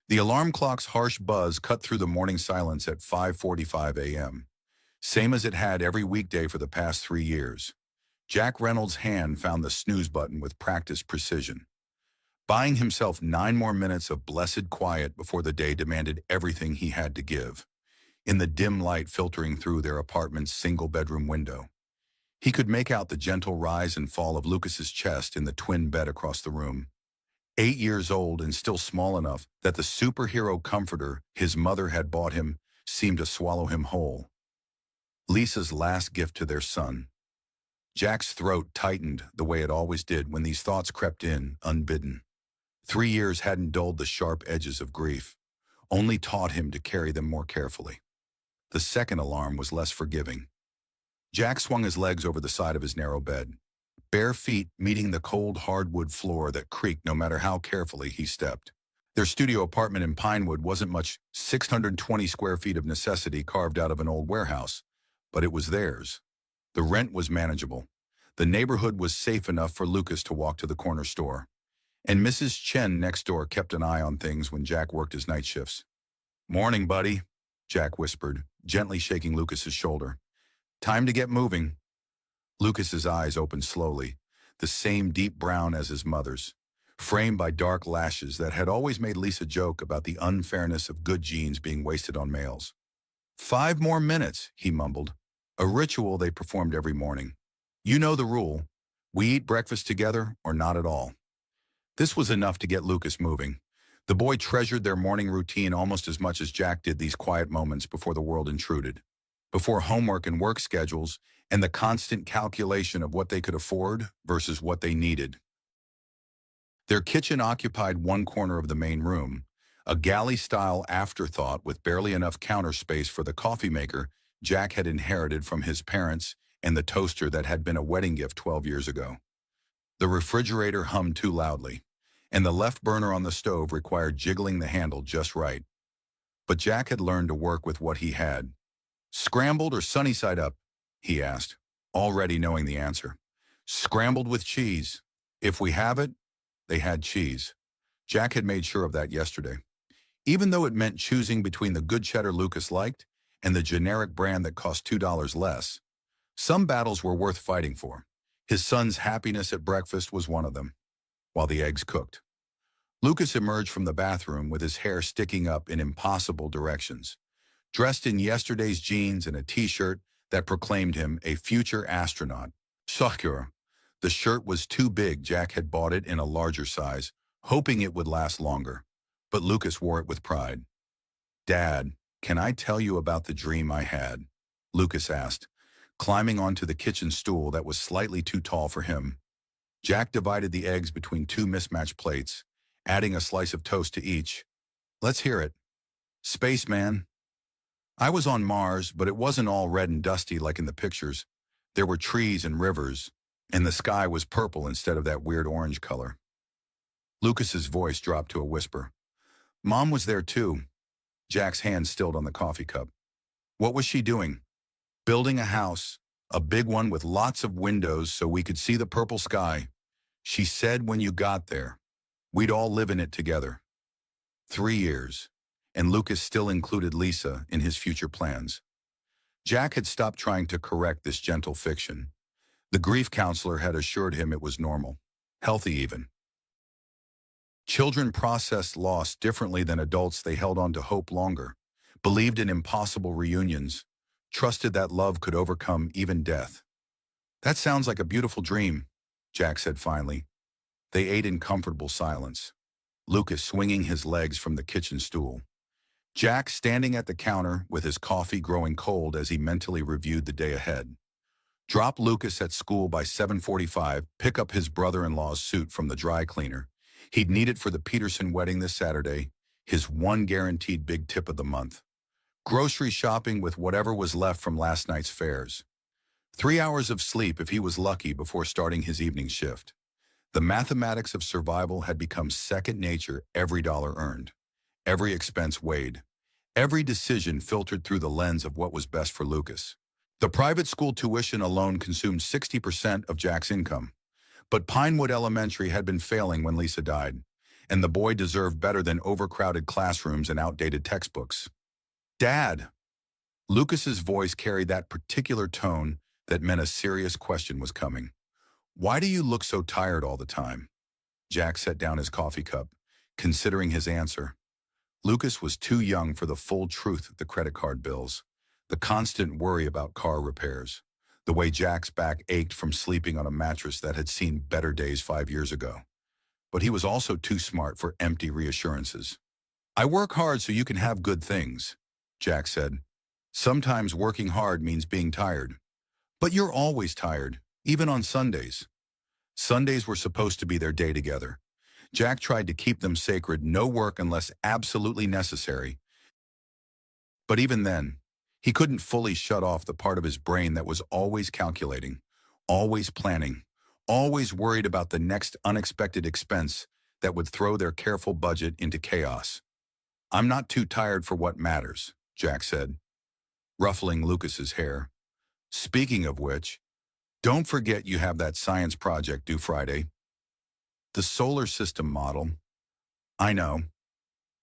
The alarm clock's harsh buzz cut through the morning silence at 5:45 a.m., same as it had every weekday for the past 3 years. Jack Reynolds' hand found the snooze button with practiced precision, buying himself 9 more minutes of blessed quiet before the day demanded everything he had to give. In the dim light filtering through their apartment's single-bedroom window, he could make out the gentle rise and fall of Lucas's chest in the twin bed across the room. 8 years old and still small enough that the superhero comforter his mother had bought him seemed to swallow him whole. Lisa's last gift to their son. Jack's throat tightened the way it always did when these thoughts crept in, unbidden. 3 years hadn't dulled the sharp edges of grief, only taught him to carry them more carefully. The second alarm was less forgiving. Jack swung his legs over the side of his narrow bed, bare feet meeting the cold hardwood floor that creaked no matter how carefully he stepped. Their studio apartment in Pinewood wasn't much 620 square feet of necessity carved out of an old warehouse, but it was theirs. The rent was manageable. The neighborhood was safe enough for Lucas to walk to the corner store. And Mrs. Chen next door kept an eye on things when Jack worked his night shifts. "Morning, buddy," Jack whispered, gently shaking Lucas's shoulder. "Time to get moving." Lucas's eyes opened slowly, the same deep brown as his mother's, framed by dark lashes that had always made Lisa joke about the unfairness of good genes being wasted on males. 5 more minutes, he mumbled, a ritual they performed every morning. "You know the rule. We eat breakfast together or not at all." This was enough to get Lucas moving. The boy treasured their morning routine almost as much as Jack did these quiet moments before the world intruded, before homework and work schedules, and the constant calculation of what they could afford versus what they needed. Their kitchen occupied one corner of the main room, a galley-style afterthought with barely enough counter space for the coffee maker Jack had inherited from his parents and the toaster that had been a wedding gift 12 years ago. The refrigerator hummed too loudly, and the left burner on the stove required jiggling the handle just right. But Jack had learned to work with what he had. "Scrambled or sunny side up?" he asked, already knowing the answer. "Scrambled with cheese. If we have it," they had cheese. Jack had made sure of that yesterday. Even though it meant choosing between the good cheddar Lucas liked and the generic brand that cost $2 less, some battles were worth fighting for. His son's happiness at breakfast was one of them, while the eggs cooked. Lucas emerged from the bathroom with his hair sticking up in impossible directions, dressed in yesterday's jeans and a t-shirt that proclaimed him a future astronaut. Secure. The shirt was too big. Jack had bought it in a larger size, hoping it would last longer, but Lucas wore it with pride. "Dad, can I tell you about the dream I had?" Lucas asked, climbing onto the kitchen stool that was slightly too tall for him. Jack divided the eggs between two mismatched plates, adding a slice of toast to each. "Let's hear it." "Spaceman. I was on Mars, but it wasn't all red and dusty like in the pictures. There were trees and rivers, and the sky was purple instead of that weird orange color." Lucas's voice dropped to a whisper. "Mom was there too." Jack's hand stilled on the coffee cup. "What was she doing?" "Building a house, a big one with lots of windows so we could see the purple sky. She said when you got there, we'd all live in it together." 3 years, and Lucas still included Lisa in his future plans. Jack had stopped trying to correct this gentle fiction. The grief counselor had assured him it was normal, healthy even. Children processed loss differently than adults. They held on to hope longer, believed in impossible reunions, trusted that love could overcome even death. "That sounds like a beautiful dream," Jack said finally. They ate in comfortable silence, Lucas swinging his legs from the kitchen stool, Jack standing at the counter with his coffee growing cold as he mentally reviewed the day ahead. Drop Lucas at school by 7:45, pick up his brother-in-law's suit from the dry cleaner. He'd need it for the Peterson wedding this Saturday, his one guaranteed big tip of the month. Grocery shopping with whatever was left from last night's fares. 3 hours of sleep if he was lucky before starting his evening shift. The mathematics of survival had become second nature. Every dollar earned, every expense weighed, every decision filtered through the lens of what was best for Lucas. The private school tuition alone consumed 60% of Jack's income. But Pinewood Elementary had been failing when Lisa died, and the boy deserved better than overcrowded classrooms and outdated textbooks. "Dad!" Lucas's voice carried that particular tone that meant a serious question was coming. "Why do you look so tired all the time?" Jack set down his coffee cup, considering his answer. Lucas was too young for the full truth of the credit card bills, the constant worry about car repairs, the way Jack's back ached from sleeping on a mattress that had seen better days 5 years ago. But he was also too smart for empty reassurances. "I work hard so you can have good things," Jack said. "Sometimes working hard means being tired. But you're always tired, even on Sundays." Sundays were supposed to be their day together. Jack tried to keep them sacred, no work unless absolutely necessary. But even then, he couldn't fully shut off the part of his brain that was always calculating, always planning, always worried about the next unexpected expense that would throw their careful budget into chaos. "I'm not too tired for what matters," Jack said, ruffling Lucas's hair. "Speaking of which, don't forget you have that science project due Friday." "The solar system model." "I know."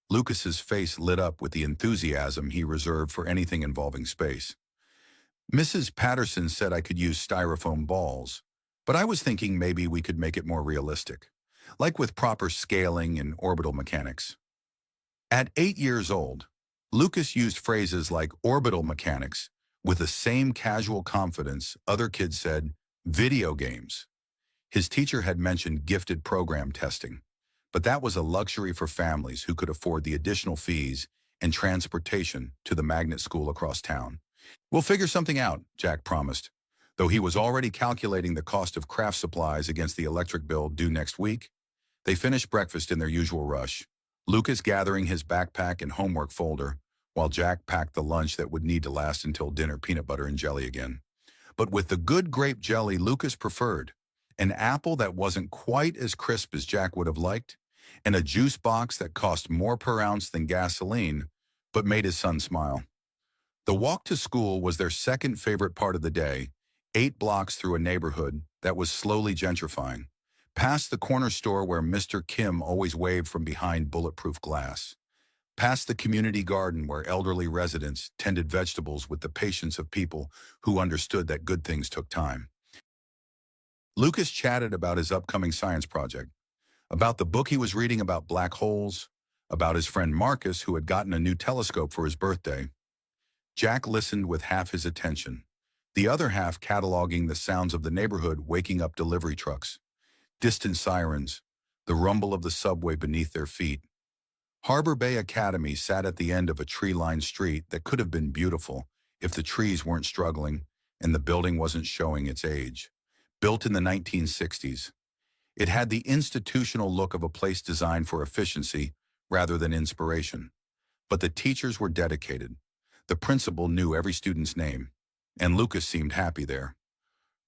Lucas's face lit up with the enthusiasm he reserved for anything involving space. "Mrs. Patterson said I could use styrofoam balls, but I was thinking maybe we could make it more realistic, like with proper scaling and orbital mechanics." At 8 years old, Lucas used phrases like orbital mechanics with the same casual confidence other kids said video games. His teacher had mentioned gifted program testing, but that was a luxury for families who could afford the additional fees and transportation to the magnet school across town. "We'll figure something out," Jack promised, though he was already calculating the cost of craft supplies against the electric bill due next week. They finished breakfast in their usual rush, Lucas gathering his backpack and homework folder, while Jack packed the lunch that would need to last until dinner, peanut butter and jelly again. But with the good grape jelly Lucas preferred, an apple that wasn't quite as crisp as Jack would have liked, and a juice box that cost more per ounce than gasoline, but made his son smile. The walk to school was their second favorite part of the day, 8 blocks through a neighborhood that was slowly gentrifying, past the corner store where Mr. Kim always waved from behind bulletproof glass, past the community garden where elderly residents tended vegetables with the patience of people who understood that good things took time. Lucas chatted about his upcoming science project, about the book he was reading about black holes, about his friend Marcus who had gotten a new telescope for his birthday. Jack listened with half his attention, the other half cataloging the sounds of the neighborhood waking up delivery trucks, distant sirens, the rumble of the subway beneath their feet. Harbor Bay Academy sat at the end of a tree-lined street that could have been beautiful if the trees weren't struggling and the building wasn't showing its age. Built in the 1960s, it had the institutional look of a place designed for efficiency rather than inspiration. But the teachers were dedicated. The principal knew every student's name, and Lucas seemed happy there.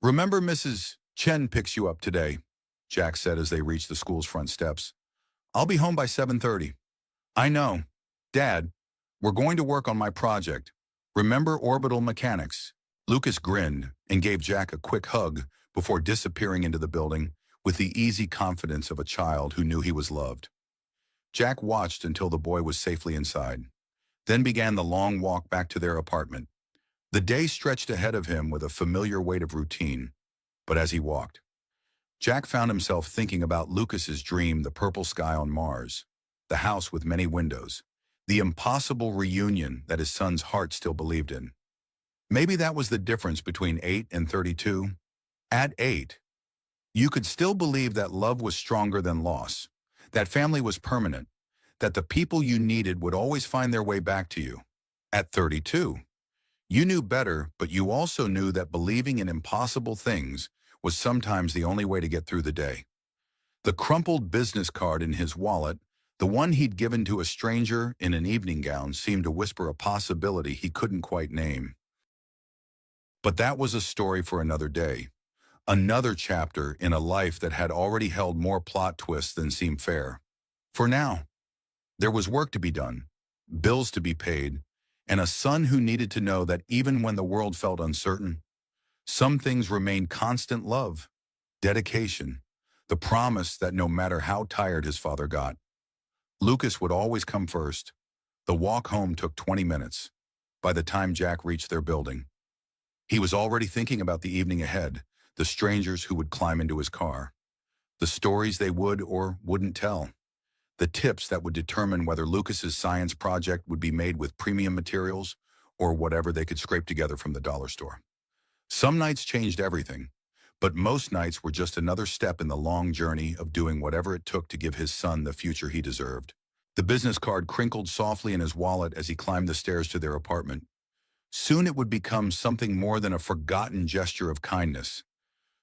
"Remember Mrs. Chen picks you up today," Jack said as they reached the school's front steps. "I'll be home by 7:30. "I know. Dad, we're going to work on my project. Remember orbital mechanics?" Lucas grinned and gave Jack a quick hug before disappearing into the building with the easy confidence of a child who knew he was loved. Jack watched until the boy was safely inside, then began the long walk back to their apartment. The day stretched ahead of him with a familiar weight of routine, but as he walked, Jack found himself thinking about Lucas's dream, the purple sky on Mars, the house with many windows, the impossible reunion that his son's heart still believed in. Maybe that was the difference between 8 and 32. At 8, you could still believe that love was stronger than loss, that family was permanent, that the people you needed would always find their way back to you. At 32, you knew better, but you also knew that believing in impossible things was sometimes the only way to get through the day. The crumpled business card in his wallet, the one he'd given to a stranger in an evening gown, seemed to whisper a possibility he couldn't quite name. But that was a story for another day, another chapter in a life that had already held more plot twists than seemed fair. For now, there was work to be done, bills to be paid, and a son who needed to know that even when the world felt uncertain, some things remained constant: love, dedication, the promise that no matter how tired his father got, Lucas would always come first. The walk home took 20 minutes. By the time Jack reached their building, he was already thinking about the evening ahead, the strangers who would climb into his car, the stories they would or wouldn't tell, the tips that would determine whether Lucas's science project would be made with premium materials or whatever they could scrape together from the dollar store. Some nights changed everything, but most nights were just another step in the long journey of doing whatever it took to give his son the future he deserved. The business card crinkled softly in his wallet as he climbed the stairs to their apartment. Soon it would become something more than a forgotten gesture of kindness.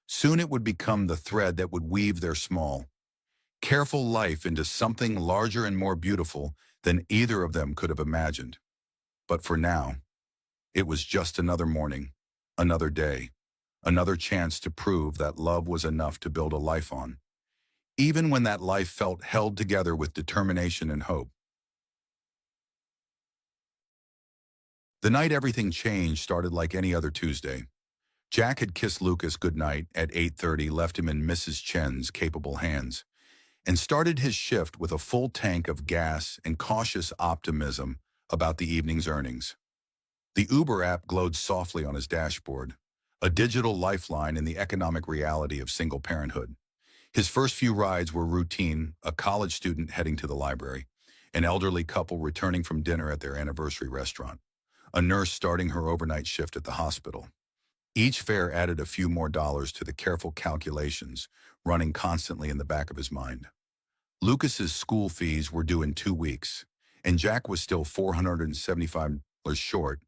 Soon it would become the thread that would weave their small, careful life into something larger and more beautiful than either of them could have imagined. But for now, it was just another morning, another day, another chance to prove that love was enough to build a life on, even when that life felt held together with determination and hope. The night everything changed started like any other Tuesday. Jack had kissed Lucas goodnight at 8:30, left him in Mrs. Chen's capable hands, and started his shift with a full tank of gas and cautious optimism about the evening's earnings. The Uber app glowed softly on his dashboard, a digital lifeline in the economic reality of single parenthood. His first few rides were routine: a college student heading to the library, an elderly couple returning from dinner at their anniversary restaurant, a nurse starting her overnight shift at the hospital. Each fare added a few more dollars to the careful calculations running constantly in the back of his mind. Lucas's school fees were due in 2 weeks, and Jack was still $475 short.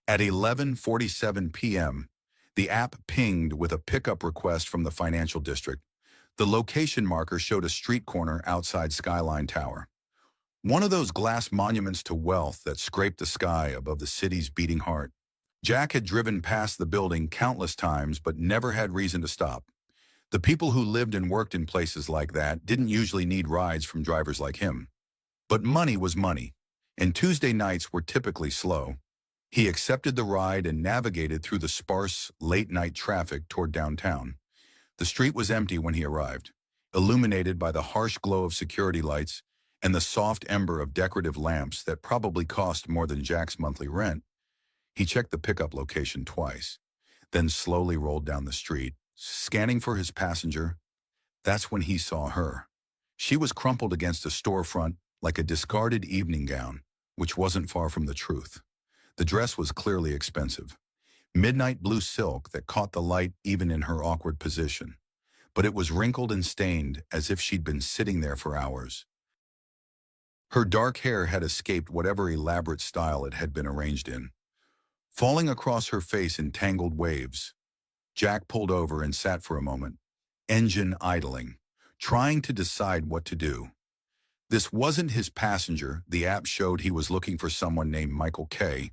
At 11:47 p.m., the app pinged with a pickup request from the financial district. The location marker showed a street corner outside Skyline Tower, one of those glass monuments to wealth that scrape the sky above the city's beating heart. Jack had driven past the building countless times but never had reason to stop. The people who lived and worked in places like that didn't usually need rides from drivers like him. But money was money, and Tuesday nights were typically slow. He accepted the ride and navigated through the sparse, late-night traffic toward downtown. The street was empty when he arrived, illuminated by the harsh glow of security lights and the soft ember of decorative lamps that probably cost more than Jack's monthly rent. He checked the pickup location twice, then slowly rolled down the street, scanning for his passenger. That's when he saw her. She was crumpled against a storefront like a discarded evening gown, which wasn't far from the truth. The dress was clearly expensive, midnight blue silk that caught the light even in her awkward position. But it was wrinkled and stained as if she'd been sitting there for hours. Her dark hair had escaped whatever elaborate style it had been arranged in, falling across her face in tangled waves. Jack pulled over and sat for a moment, engine idling, trying to decide what to do. This wasn't his passenger. The app showed he was looking for someone named Michael K.,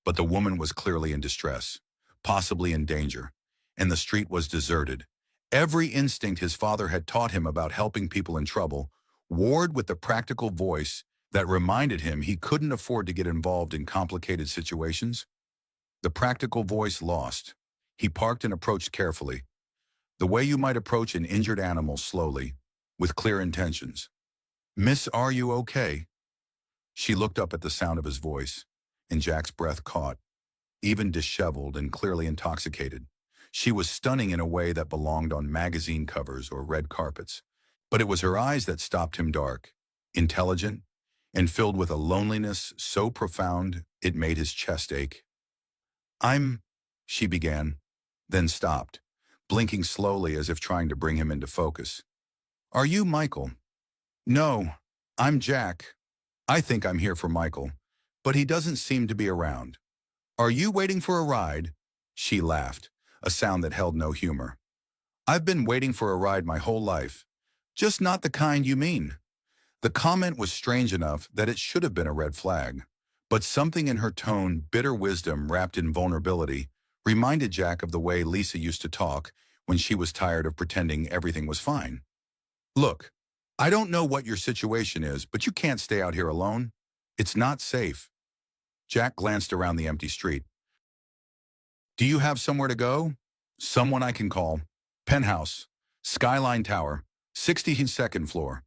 but the woman was clearly in distress, possibly in danger, and the street was deserted. Every instinct his father had taught him about helping people in trouble warred with the practical voice that reminded him he couldn't afford to get involved in complicated situations. The practical voice lost. He parked and approached carefully, the way you might approach an injured animal, slowly, with clear intentions. "Miss, are you okay?" She looked up at the sound of his voice, and Jack's breath caught, even disheveled and clearly intoxicated. She was stunning in a way that belonged on magazine covers or red carpets. But it was her eyes that stopped him, dark, intelligent, and filled with a loneliness so profound it made his chest ache. She began, then stopped, blinking slowly as if trying to bring him into focus. "Are you Michael?" "No, I'm Jack. I think I'm here for Michael, but he doesn't seem to be around." "Are you waiting for a ride?" She laughed, a sound that held no humor. "I've been waiting for a ride my whole life. Just not the kind you mean." The comment was strange enough that it should have been a red flag, but something in her tone, bitter wisdom wrapped in vulnerability, reminded Jack of the way Lisa used to talk when she was tired of pretending everything was fine. "Look, I don't know what your situation is, but you can't stay out here alone. It's not safe." Jack glanced around the empty street. "Do you have somewhere to go?" "Someone I can call. Penthouse, Skyline Tower, 62nd floor."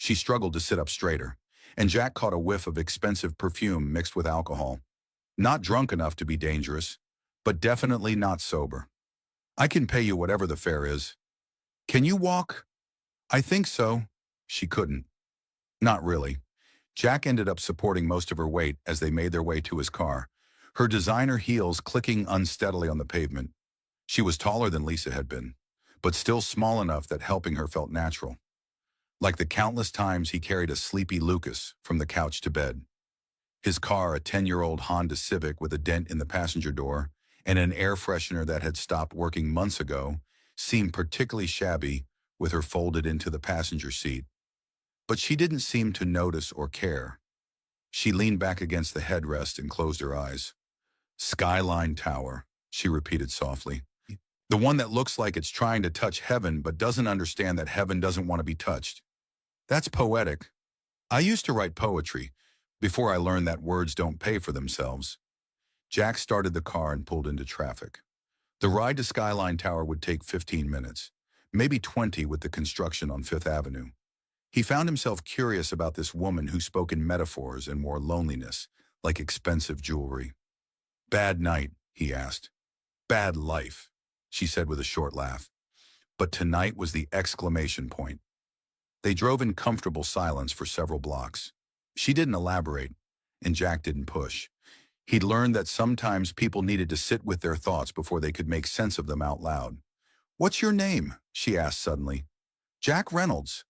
She struggled to sit up straighter, and Jack caught a whiff of expensive perfume mixed with alcohol. Not drunk enough to be dangerous, but definitely not sober. I can pay you whatever the fare is. Can you walk? I think so. She couldn't. Not really. Jack ended up supporting most of her weight as they made their way to his car, her designer heels clicking unsteadily on the pavement. She was taller than Lisa had been, but still small enough that helping her felt natural. Like the countless times he carried a sleepy Lucas from the couch to bed. His car, a 10-year-old Honda Civic with a dent in the passenger door and an air freshener that had stopped working months ago, seemed particularly shabby with her folded into the passenger seat. But she didn't seem to notice or care. She leaned back against the headrest and closed her eyes. Skyline Tower, she repeated softly. The one that looks like it's trying to touch heaven but doesn't understand that heaven doesn't want to be touched. That's poetic. I used to write poetry before I learned that words don't pay for themselves. Jack started the car and pulled into traffic. The ride to Skyline Tower would take 15 minutes, maybe 20 with the construction on Fifth Avenue. He found himself curious about this woman who spoke in metaphors and wore loneliness, like expensive jewelry. Bad night, he asked. Bad life, she said with a short laugh. But tonight was the exclamation point. They drove in comfortable silence for several blocks. She didn't elaborate, and Jack didn't push. He'd learned that sometimes people needed to sit with their thoughts before they could make sense of them out loud. What's your name? She asked suddenly. Jack Reynolds.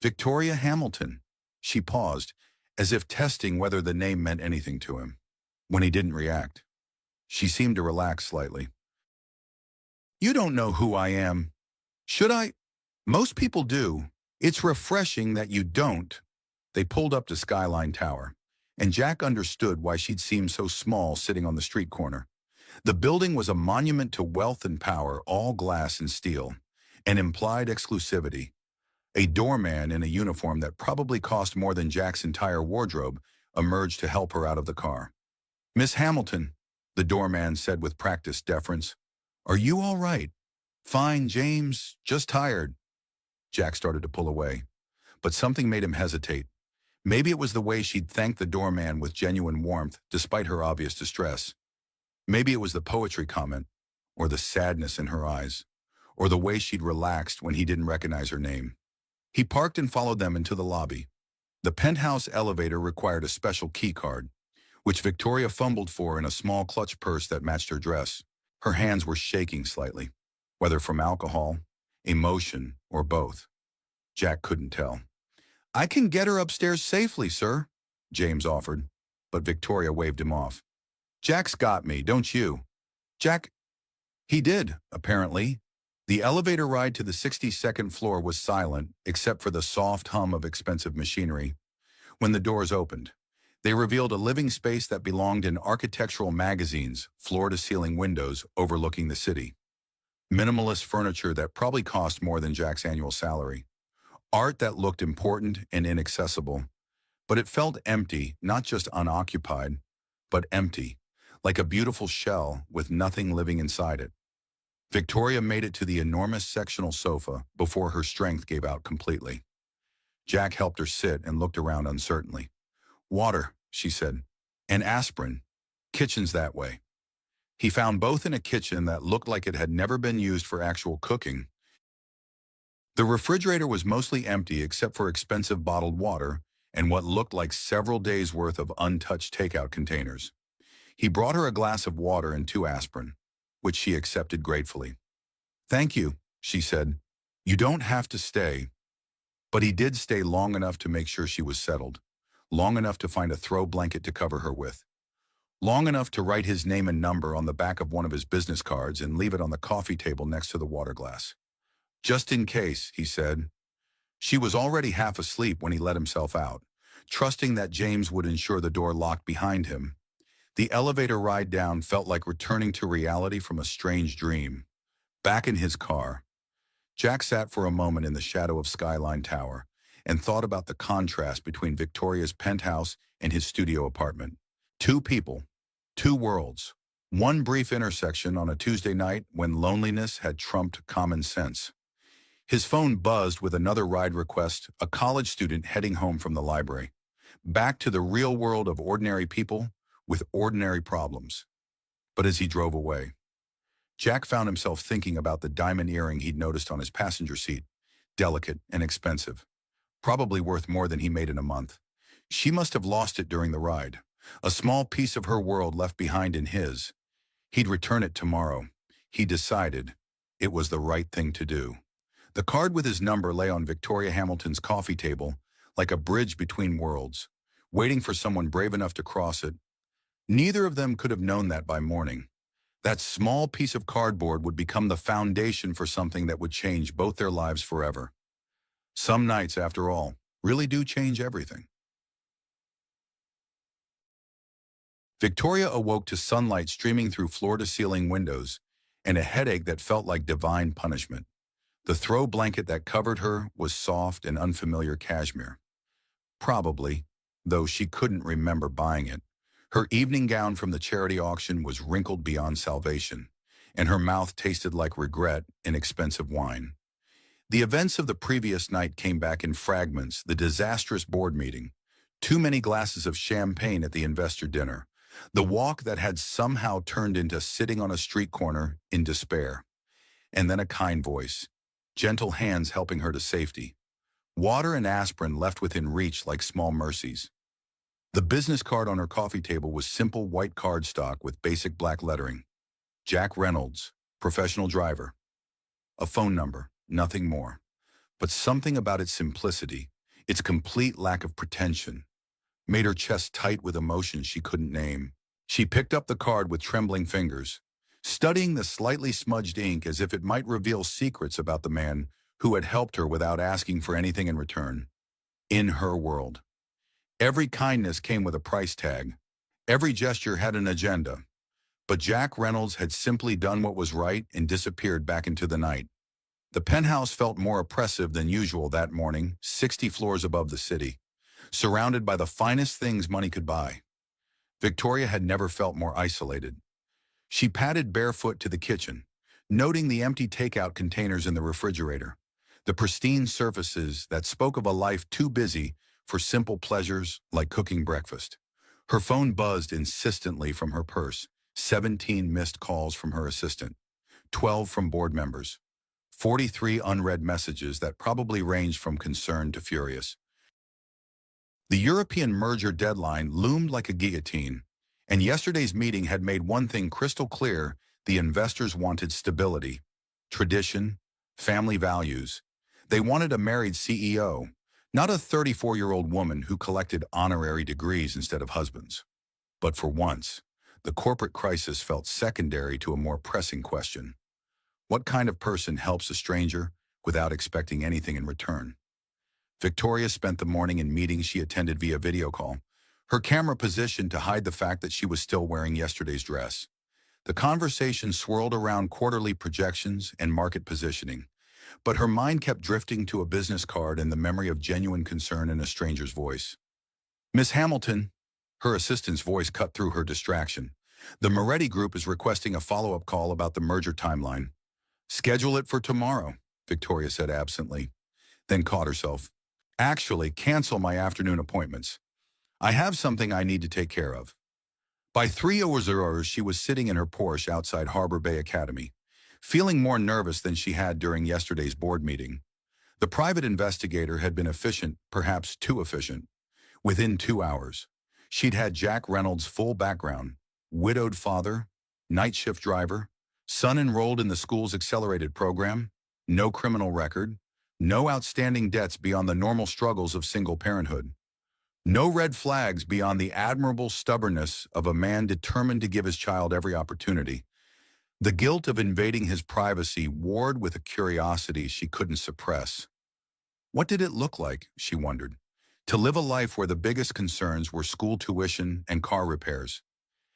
Victoria Hamilton. She paused, as if testing whether the name meant anything to him. When he didn't react, she seemed to relax slightly. You don't know who I am. Should I? Most people do. It's refreshing that you don't. They pulled up to Skyline Tower, and Jack understood why she'd seemed so small sitting on the street corner. The building was a monument to wealth and power, all glass and steel, an implied exclusivity. A doorman in a uniform that probably cost more than Jack's entire wardrobe emerged to help her out of the car. Miss Hamilton, the doorman said with practiced deference. Are you all right? Fine, James, just tired. Jack started to pull away, but something made him hesitate. Maybe it was the way she'd thanked the doorman with genuine warmth despite her obvious distress. Maybe it was the poetry comment, or the sadness in her eyes, or the way she'd relaxed when he didn't recognize her name. He parked and followed them into the lobby. The penthouse elevator required a special key card, which Victoria fumbled for in a small clutch purse that matched her dress. Her hands were shaking slightly, whether from alcohol, emotion, or both. Jack couldn't tell. I can get her upstairs safely, sir, James offered, but Victoria waved him off. Jack's got me, don't you? Jack, he did, apparently. The elevator ride to the 62nd floor was silent, except for the soft hum of expensive machinery. When the doors opened, they revealed a living space that belonged in architectural magazines, floor-to-ceiling windows overlooking the city. Minimalist furniture that probably cost more than Jack's annual salary. Art that looked important and inaccessible, but it felt empty, not just unoccupied, but empty, like a beautiful shell with nothing living inside it. Victoria made it to the enormous sectional sofa before her strength gave out completely. Jack helped her sit and looked around uncertainly. Water, she said, and aspirin. Kitchen's that way. He found both in a kitchen that looked like it had never been used for actual cooking. The refrigerator was mostly empty except for expensive bottled water and what looked like several days' worth of untouched takeout containers. He brought her a glass of water and 2 aspirin, which she accepted gratefully. Thank you, she said. You don't have to stay. But he did stay long enough to make sure she was settled, long enough to find a throw blanket to cover her with, long enough to write his name and number on the back of one of his business cards and leave it on the coffee table next to the water glass. Just in case, he said. She was already half asleep when he let himself out, trusting that James would ensure the door locked behind him. The elevator ride down felt like returning to reality from a strange dream. Back in his car, Jack sat for a moment in the shadow of Skyline Tower and thought about the contrast between Victoria's penthouse and his studio apartment. 2 people, 2 worlds, one brief intersection on a Tuesday night when loneliness had trumped common sense. His phone buzzed with another ride request, a college student heading home from the library. Back to the real world of ordinary people with ordinary problems. But as he drove away, Jack found himself thinking about the diamond earring he'd noticed on his passenger seat. Delicate and expensive. Probably worth more than he made in a month. She must have lost it during the ride. A small piece of her world left behind in his. He'd return it tomorrow. He decided it was the right thing to do. The card with his number lay on Victoria Hamilton's coffee table, like a bridge between worlds, waiting for someone brave enough to cross it. Neither of them could have known that by morning. That small piece of cardboard would become the foundation for something that would change both their lives forever. Some nights, after all, really do change everything. Victoria awoke to sunlight streaming through floor-to-ceiling windows and a headache that felt like divine punishment. The throw blanket that covered her was soft and unfamiliar cashmere. Probably, though she couldn't remember buying it. Her evening gown from the charity auction was wrinkled beyond salvation, and her mouth tasted like regret and expensive wine. The events of the previous night came back in fragments: the disastrous board meeting, too many glasses of champagne at the investor dinner, the walk that had somehow turned into sitting on a street corner in despair, and then a kind voice, gentle hands helping her to safety, water and aspirin left within reach like small mercies. The business card on her coffee table was simple white cardstock with basic black lettering. Jack Reynolds, professional driver. A phone number, nothing more. But something about its simplicity, its complete lack of pretension, made her chest tight with emotions she couldn't name. She picked up the card with trembling fingers, studying the slightly smudged ink as if it might reveal secrets about the man who had helped her without asking for anything in return. In her world, every kindness came with a price tag. Every gesture had an agenda. But Jack Reynolds had simply done what was right and disappeared back into the night. The penthouse felt more oppressive than usual that morning, 60 floors above the city, surrounded by the finest things money could buy. Victoria had never felt more isolated. She padded barefoot to the kitchen, noting the empty takeout containers in the refrigerator, the pristine surfaces that spoke of a life too busy for simple pleasures like cooking breakfast. Her phone buzzed insistently from her purse, 17 missed calls from her assistant, 12 from board members, 43 unread messages that probably ranged from concerned to furious. The European merger deadline loomed like a guillotine, and yesterday's meeting had made one thing crystal clear: the investors wanted stability, tradition, family values. They wanted a married CEO, not a 34-year-old woman who collected honorary degrees instead of husbands. But for once, the corporate crisis felt secondary to a more pressing question. What kind of person helps a stranger without expecting anything in return? Victoria spent the morning in meetings she attended via video call, her camera positioned to hide the fact that she was still wearing yesterday's dress. The conversation swirled around quarterly projections and market positioning, but her mind kept drifting to a business card and the memory of genuine concern in a stranger's voice. "Miss Hamilton," her assistant's voice cut through her distraction. "The Moretti Group is requesting a follow-up call about the merger timeline." "Schedule it for tomorrow," Victoria said absently, then caught herself. "Actually, cancel my afternoon appointments. I have something I need to take care of." By 3:00, she was sitting in her Porsche outside Harbor Bay Academy, feeling more nervous than she had during yesterday's board meeting. The private investigator had been efficient, perhaps too efficient. Within 2 hours, she'd had Jack Reynolds' full background: widowed father, night shift driver, son enrolled in the school's accelerated program, no criminal record, no outstanding debts beyond the normal struggles of single parenthood. No red flags beyond the admirable stubbornness of a man determined to give his child every opportunity. The guilt of invading his privacy warred with a curiosity she couldn't suppress. What did it look like, she wondered, to live a life where the biggest concerns were school tuition and car repairs?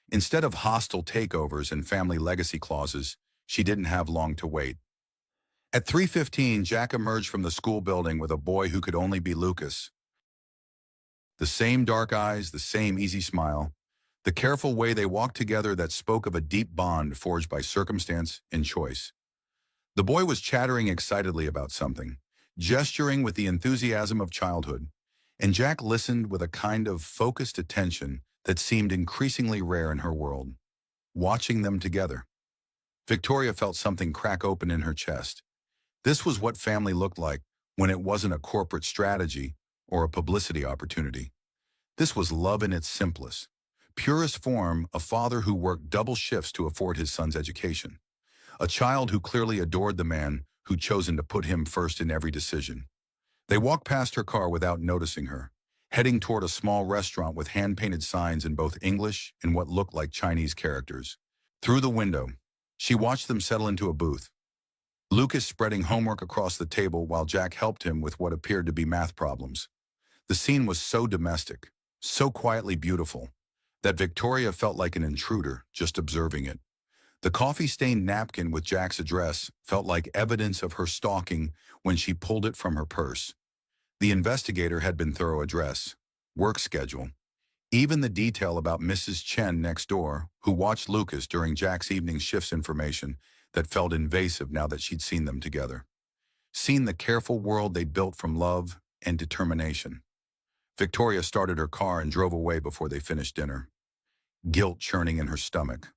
Instead of hostile takeovers and family legacy clauses, she didn't have long to wait. At 3:15, Jack emerged from the school building with a boy who could only be Lucas. The same dark eyes, the same easy smile, the careful way they walked together that spoke of a deep bond forged by circumstance and choice. The boy was chattering excitedly about something, gesturing with the enthusiasm of childhood, and Jack listened with a kind of focused attention that seemed increasingly rare in her world. Watching them together, Victoria felt something crack open in her chest. This was what family looked like when it wasn't a corporate strategy or a publicity opportunity. This was love in its simplest, purest form, a father who worked double shifts to afford his son's education. A child who clearly adored the man who'd chosen to put him first in every decision. They walked past her car without noticing her, heading toward a small restaurant with hand-painted signs in both English and what looked like Chinese characters. Through the window, she watched them settle into a booth, Lucas spreading homework across the table while Jack helped him with what appeared to be math problems. The scene was so domestic, so quietly beautiful, that Victoria felt like an intruder just observing it. The coffee-stained napkin with Jack's address felt like evidence of her stalking when she pulled it from her purse. The investigator had been thorough: address, work schedule, even the detail about Mrs. Chen next door, who watched Lucas during Jack's evening shifts, information that felt invasive now that she'd seen them together. Seen the careful world they'd built from love and determination. Victoria started her car and drove away before they finished dinner, guilt churning in her stomach.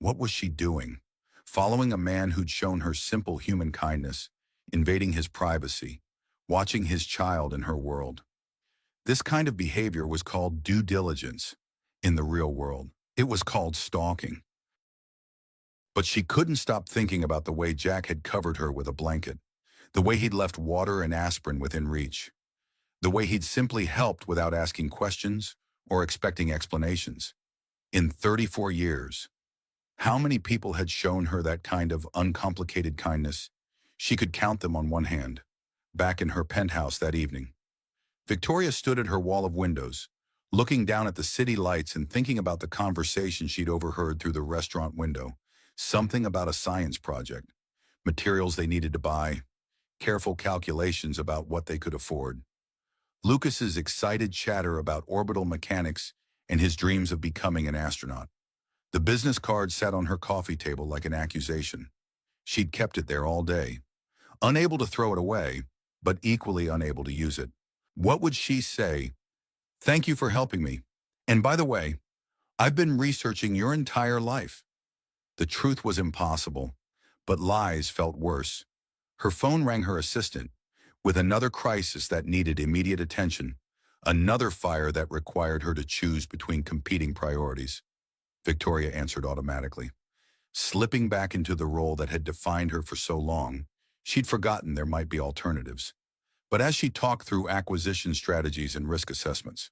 What was she doing? Following a man who'd shown her simple human kindness, invading his privacy, watching his child in her world. This kind of behavior was called due diligence in the real world. It was called stalking. But she couldn't stop thinking about the way Jack had covered her with a blanket, the way he'd left water and aspirin within reach, the way he'd simply helped without asking questions or expecting explanations. In 34 years, how many people had shown her that kind of uncomplicated kindness? She could count them on one hand. Back in her penthouse that evening, Victoria stood at her wall of windows, looking down at the city lights and thinking about the conversation she'd overheard through the restaurant window. Something about a science project, materials they needed to buy, careful calculations about what they could afford. Lucas's excited chatter about orbital mechanics and his dreams of becoming an astronaut. The business card sat on her coffee table like an accusation. She'd kept it there all day, unable to throw it away, but equally unable to use it. What would she say? Thank you for helping me. And by the way, I've been researching your entire life. The truth was impossible, but lies felt worse. Her phone rang her assistant, with another crisis that needed immediate attention, another fire that required her to choose between competing priorities. Victoria answered automatically. Slipping back into the role that had defined her for so long, she'd forgotten there might be alternatives. But as she talked through acquisition strategies and risk assessments,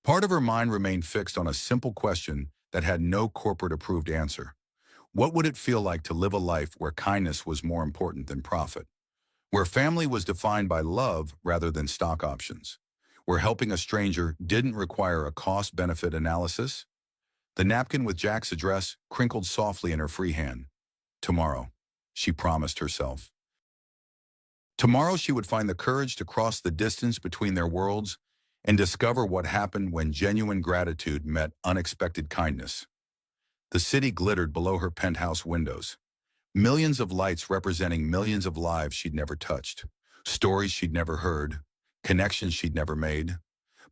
part of her mind remained fixed on a simple question that had no corporate-approved answer. What would it feel like to live a life where kindness was more important than profit? Where family was defined by love rather than stock options? Where helping a stranger didn't require a cost-benefit analysis? The napkin with Jack's address crinkled softly in her free hand. Tomorrow, she promised herself. Tomorrow she would find the courage to cross the distance between their worlds and discover what happened when genuine gratitude met unexpected kindness. The city glittered below her penthouse windows. Millions of lights representing millions of lives she'd never touched, stories she'd never heard, connections she'd never made.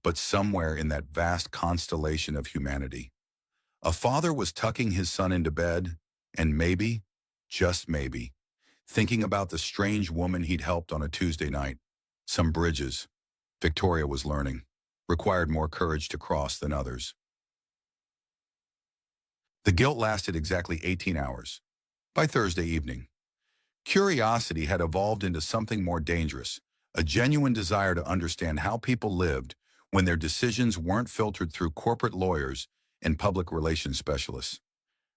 But somewhere in that vast constellation of humanity, a father was tucking his son into bed and maybe, just maybe, thinking about the strange woman he'd helped on a Tuesday night. Some bridges, Victoria was learning, required more courage to cross than others. The guilt lasted exactly 18 hours. By Thursday evening, curiosity had evolved into something more dangerous, a genuine desire to understand how people lived when their decisions weren't filtered through corporate lawyers and public relations specialists.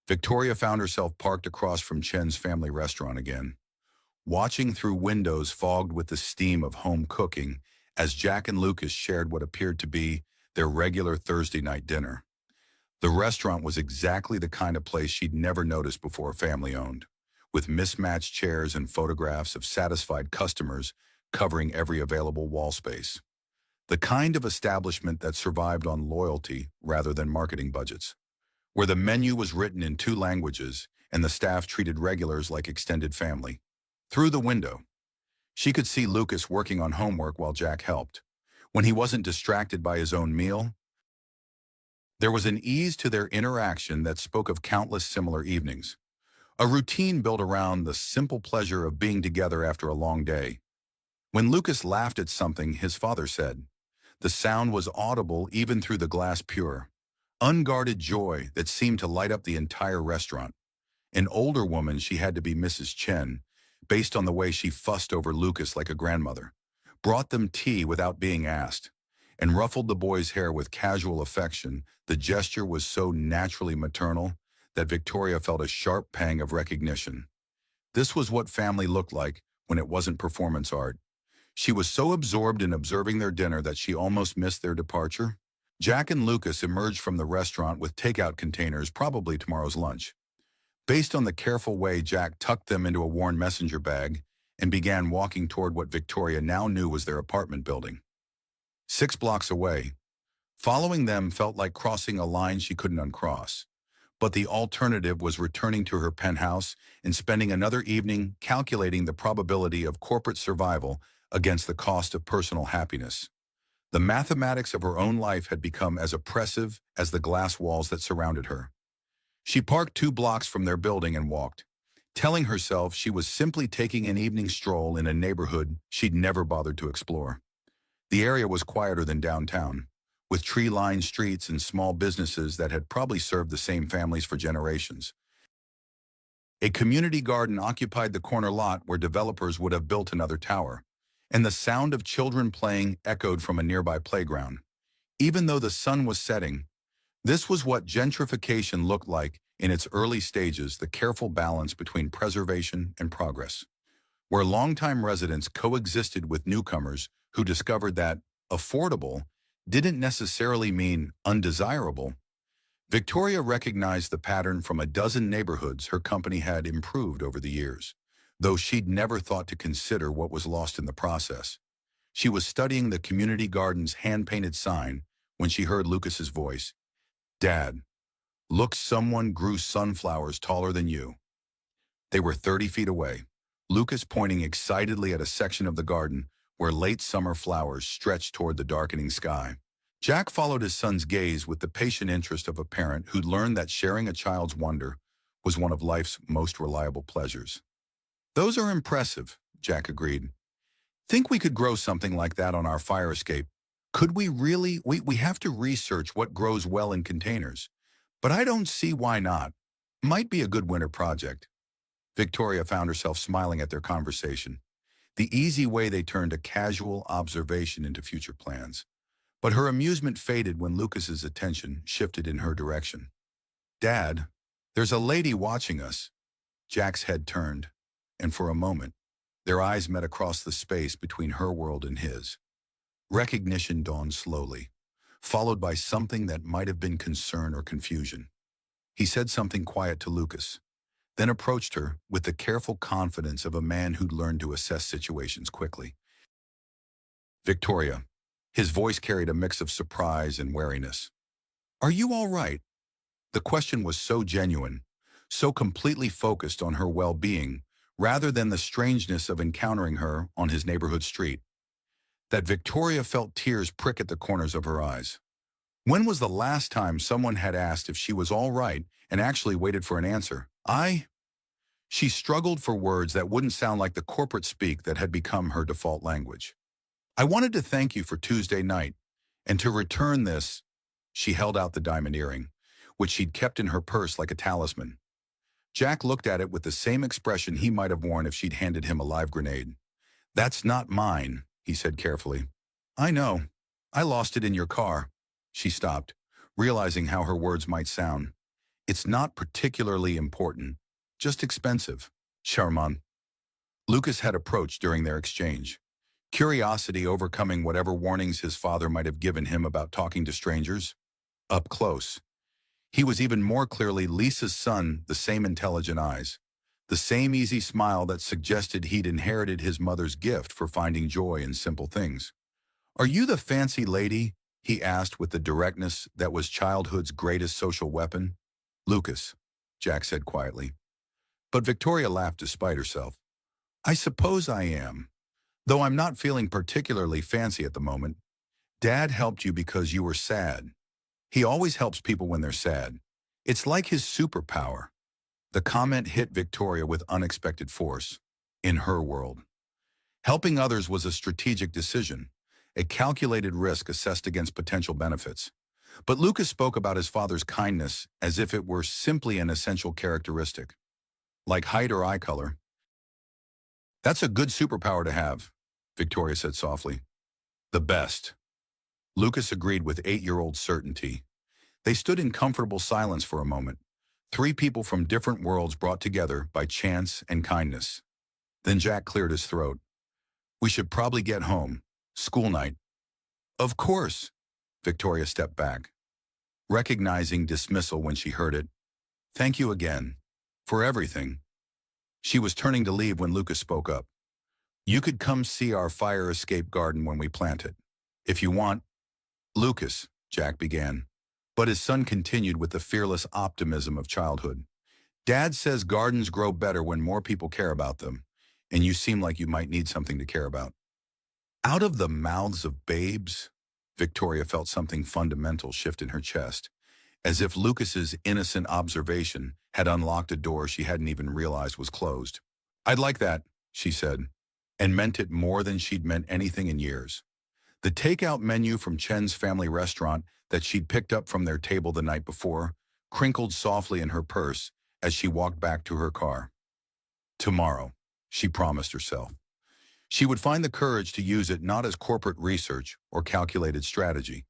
Victoria found herself parked across from Chen's family restaurant again, watching through windows fogged with the steam of home cooking as Jack and Lucas shared what appeared to be their regular Thursday night dinner. The restaurant was exactly the kind of place she'd never noticed before family-owned, with mismatched chairs and photographs of satisfied customers covering every available wall space. The kind of establishment that survived on loyalty rather than marketing budgets, where the menu was written in 2 languages and the staff treated regulars like extended family. Through the window, she could see Lucas working on homework while Jack helped. When he wasn't distracted by his own meal, there was an ease to their interaction that spoke of countless similar evenings. A routine built around the simple pleasure of being together after a long day. When Lucas laughed at something his father said, the sound was audible even through the glass pure. Unguarded joy that seemed to light up the entire restaurant. An older woman, she had to be Mrs. Chen, based on the way she fussed over Lucas like a grandmother, brought them tea without being asked, and ruffled the boy's hair with casual affection. The gesture was so naturally maternal that Victoria felt a sharp pang of recognition. This was what family looked like when it wasn't performance art. She was so absorbed in observing their dinner that she almost missed their departure. Jack and Lucas emerged from the restaurant with takeout containers, probably tomorrow's lunch. Based on the careful way Jack tucked them into a worn messenger bag and began walking toward what Victoria now knew was their apartment building. 6 blocks away, following them felt like crossing a line she couldn't uncross. But the alternative was returning to her penthouse and spending another evening calculating the probability of corporate survival against the cost of personal happiness. The mathematics of her own life had become as oppressive as the glass walls that surrounded her. She parked 2 blocks from their building and walked, telling herself she was simply taking an evening stroll in a neighborhood she'd never bothered to explore. The area was quieter than downtown, with tree-lined streets and small businesses that had probably served the same families for generations. A community garden occupied the corner lot where developers would have built another tower, and the sound of children playing echoed from a nearby playground. Even though the sun was setting, this was what gentrification looked like in its early stages, the careful balance between preservation and progress, where longtime residents coexisted with newcomers who discovered that affordable didn't necessarily mean undesirable. Victoria recognized the pattern from a dozen neighborhoods her company had improved over the years, though she'd never thought to consider what was lost in the process. She was studying the community garden's hand-painted sign when she heard Lucas's voice. "Dad, look, someone grew sunflowers taller than you." They were 30 feet away, Lucas pointing excitedly at a section of the garden where late summer flowers stretched toward the darkening sky. Jack followed his son's gaze with the patient interest of a parent who'd learned that sharing a child's wonder was one of life's most reliable pleasures. "Those are impressive," Jack agreed. "Think we could grow something like that on our fire escape? Could we really? We have to research what grows well in containers, but I don't see why not. Might be a good winter project." Victoria found herself smiling at their conversation, the easy way they turned a casual observation into future plans. But her amusement faded when Lucas's attention shifted in her direction. "Dad, there's a lady watching us." Jack's head turned, and for a moment, their eyes met across the space between her world and his. Recognition dawned slowly, followed by something that might have been concern or confusion. He said something quiet to Lucas, then approached her with the careful confidence of a man who'd learned to assess situations quickly. "Victoria." His voice carried a mix of surprise and wariness. "Are you all right?" The question was so genuine, so completely focused on her well-being, rather than the strangeness of encountering her on his neighborhood street, that Victoria felt tears prick at the corners of her eyes. When was the last time someone had asked if she was all right and actually waited for an answer? She struggled for words that wouldn't sound like the corporate speak that had become her default language. "I wanted to thank you for Tuesday night, and to return this." She held out the diamond earring, which she'd kept in her purse like a talisman. Jack looked at it with the same expression he might have worn if she'd handed him a live grenade. "That's not mine," he said carefully. "I know. I lost it in your car." She stopped, realizing how her words might sound. "It's not particularly important, just expensive." "Charmant." Lucas had approached during their exchange, curiosity overcoming whatever warnings his father might have given him about talking to strangers. Up close, he was even more clearly Lisa's son, the same intelligent eyes, the same easy smile that suggested he'd inherited his mother's gift for finding joy in simple things. "Are you the fancy lady?" he asked with the directness that was childhood's greatest social weapon. "Lucas," Jack said quietly. But Victoria laughed despite herself. I suppose I am, though I'm not feeling particularly fancy at the moment. Dad helped you because you were sad. He always helps people when they're sad. It's like his superpower. The comment hit Victoria with unexpected force. In her world, helping others was a strategic decision, a calculated risk assessed against potential benefits. But Lucas spoke about his father's kindness as if it were simply an essential characteristic, like height or eye color. That's a good superpower to have, Victoria said softly. The best. Lucas agreed with 8-year-old certainty. They stood in comfortable silence for a moment, three people from different worlds brought together by chance and kindness. Then Jack cleared his throat. We should probably get home. School night. Of course. Victoria stepped back, recognizing dismissal when she heard it. Thank you again. For everything. She was turning to leave when Lucas spoke up. You could come see our fire escape garden when we plant it. If you want. Lucas, Jack began. But his son continued with the fearless optimism of childhood. Dad says gardens grow better when more people care about them, and you seem like you might need something to care about. Out of the mouths of babes, Victoria felt something fundamental shift in her chest, as if Lucas's innocent observation had unlocked a door she hadn't even realized was closed. I'd like that, she said, and meant it more than she'd meant anything in years. The takeout menu from Chen's family restaurant that she'd picked up from their table the night before crinkled softly in her purse as she walked back to her car. Tomorrow, she promised herself. She would find the courage to use it not as corporate research or calculated strategy,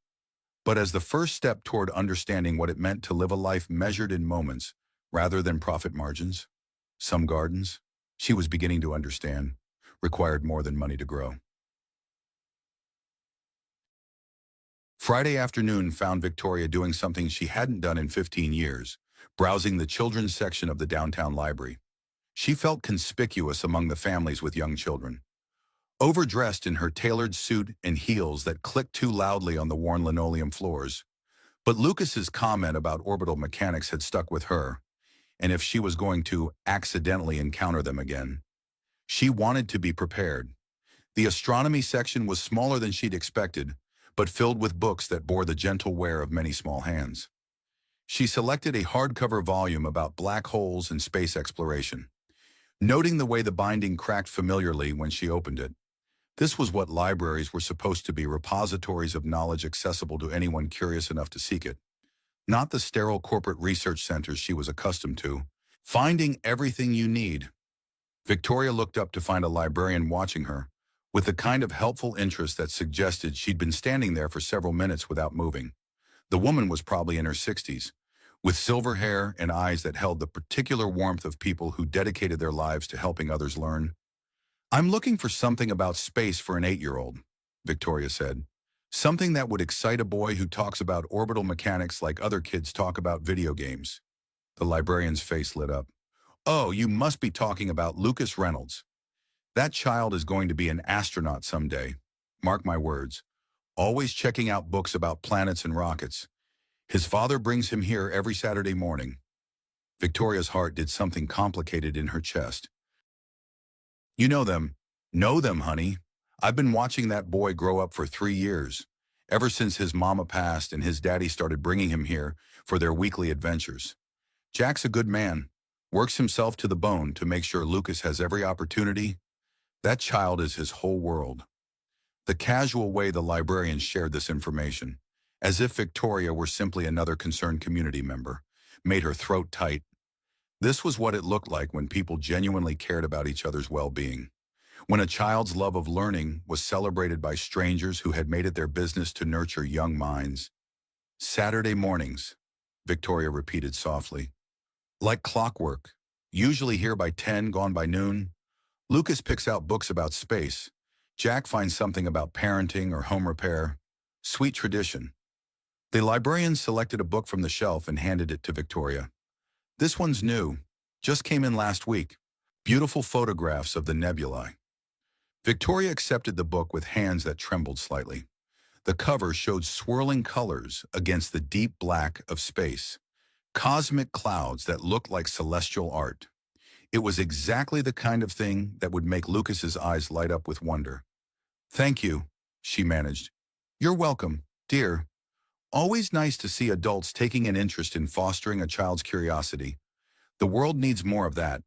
but as the first step toward understanding what it meant to live a life measured in moments rather than profit margins. Some gardens, she was beginning to understand, required more than money to grow. Friday afternoon found Victoria doing something she hadn't done in 15 years, browsing the children's section of the downtown library. She felt conspicuous among the families with young children. Overdressed in her tailored suit and heels that clicked too loudly on the worn linoleum floors. But Lucas's comment about orbital mechanics had stuck with her, and if she was going to accidentally encounter them again, she wanted to be prepared. The astronomy section was smaller than she'd expected, but filled with books that bore the gentle wear of many small hands. She selected a hardcover volume about black holes and space exploration, noting the way the binding cracked familiarly when she opened it. This was what libraries were supposed to be, repositories of knowledge accessible to anyone curious enough to seek it. Not the sterile corporate research centers she was accustomed to. Finding everything you need. Victoria looked up to find a librarian watching her, with the kind of helpful interest that suggested she'd been standing there for several minutes without moving. The woman was probably in her 60s, with silver hair and eyes that held the particular warmth of people who dedicated their lives to helping others learn. I'm looking for something about space for an 8-year-old, Victoria said. Something that would excite a boy who talks about orbital mechanics like other kids talk about video games. The librarian's face lit up. Oh, you must be talking about Lucas Reynolds. That child is going to be an astronaut someday. Mark my words. Always checking out books about planets and rockets. His father brings him here every Saturday morning. Victoria's heart did something complicated in her chest. You know them. Know them, honey. I've been watching that boy grow up for 3 years, ever since his mama passed and his daddy started bringing him here for their weekly adventures. Jack's a good man, works himself to the bone to make sure Lucas has every opportunity. That child is his whole world. The casual way the librarian shared this information, as if Victoria were simply another concerned community member, made her throat tight. This was what it looked like when people genuinely cared about each other's well-being. When a child's love of learning was celebrated by strangers who had made it their business to nurture young minds. Saturday mornings, Victoria repeated softly. Like clockwork, usually here by 10, gone by noon. Lucas picks out books about space. Jack finds something about parenting or home repair. Sweet tradition. The librarian selected a book from the shelf and handed it to Victoria. This one's new, just came in last week. Beautiful photographs of the nebulae. Victoria accepted the book with hands that trembled slightly. The cover showed swirling colors against the deep black of space. Cosmic clouds that looked like celestial art. It was exactly the kind of thing that would make Lucas's eyes light up with wonder. "Thank you," she managed. "You're welcome, dear. Always nice to see adults taking an interest in fostering a child's curiosity. The world needs more of that."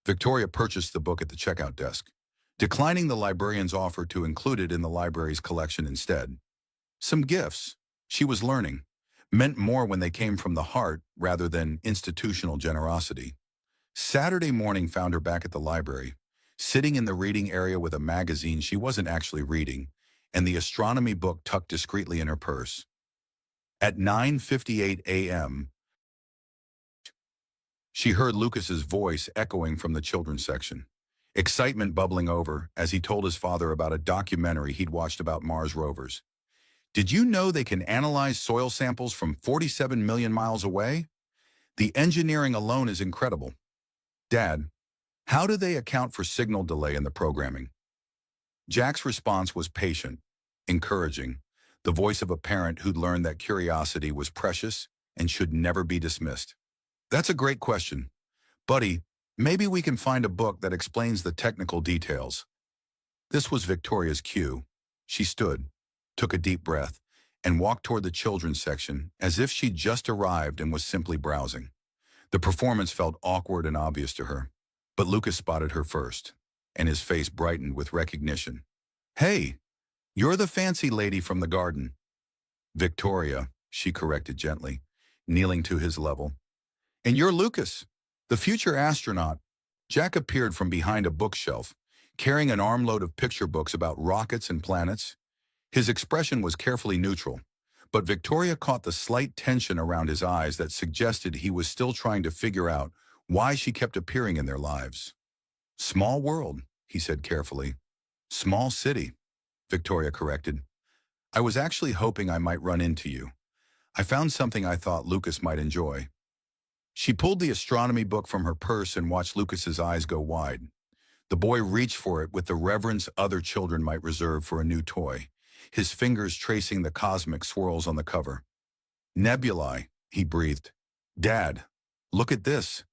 Victoria purchased the book at the checkout desk, declining the librarian's offer to include it in the library's collection instead. Some gifts, she was learning, meant more when they came from the heart rather than institutional generosity. Saturday morning found her back at the library, sitting in the reading area with a magazine she wasn't actually reading, and the astronomy book tucked discreetly in her purse. At 9:58 a.m., she heard Lucas's voice echoing from the children's section, excitement bubbling over as he told his father about a documentary he'd watched about Mars rovers. "Did you know they can analyze soil samples from 47 million miles away? The engineering alone is incredible. Dad, how do they account for signal delay in the programming?" Jack's response was patient, encouraging, the voice of a parent who'd learned that curiosity was precious and should never be dismissed. "That's a great question. Buddy, maybe we can find a book that explains the technical details." This was Victoria's cue. She stood, took a deep breath, and walked toward the children's section as if she'd just arrived and was simply browsing. The performance felt awkward and obvious to her, but Lucas spotted her first, and his face brightened with recognition. "Hey, you're the fancy lady from the garden." "Victoria," she corrected gently, kneeling to his level. "And you're Lucas, the future astronaut." Jack appeared from behind a bookshelf, carrying an armload of picture books about rockets and planets. His expression was carefully neutral, but Victoria caught the slight tension around his eyes that suggested he was still trying to figure out why she kept appearing in their lives. "Small world," he said carefully. "Small city," Victoria corrected. "I was actually hoping I might run into you. I found something I thought Lucas might enjoy." She pulled the astronomy book from her purse and watched Lucas's eyes go wide. The boy reached for it with the reverence other children might reserve for a new toy, his fingers tracing the cosmic swirls on the cover. "Nebulae," he breathed. "Dad, look at this.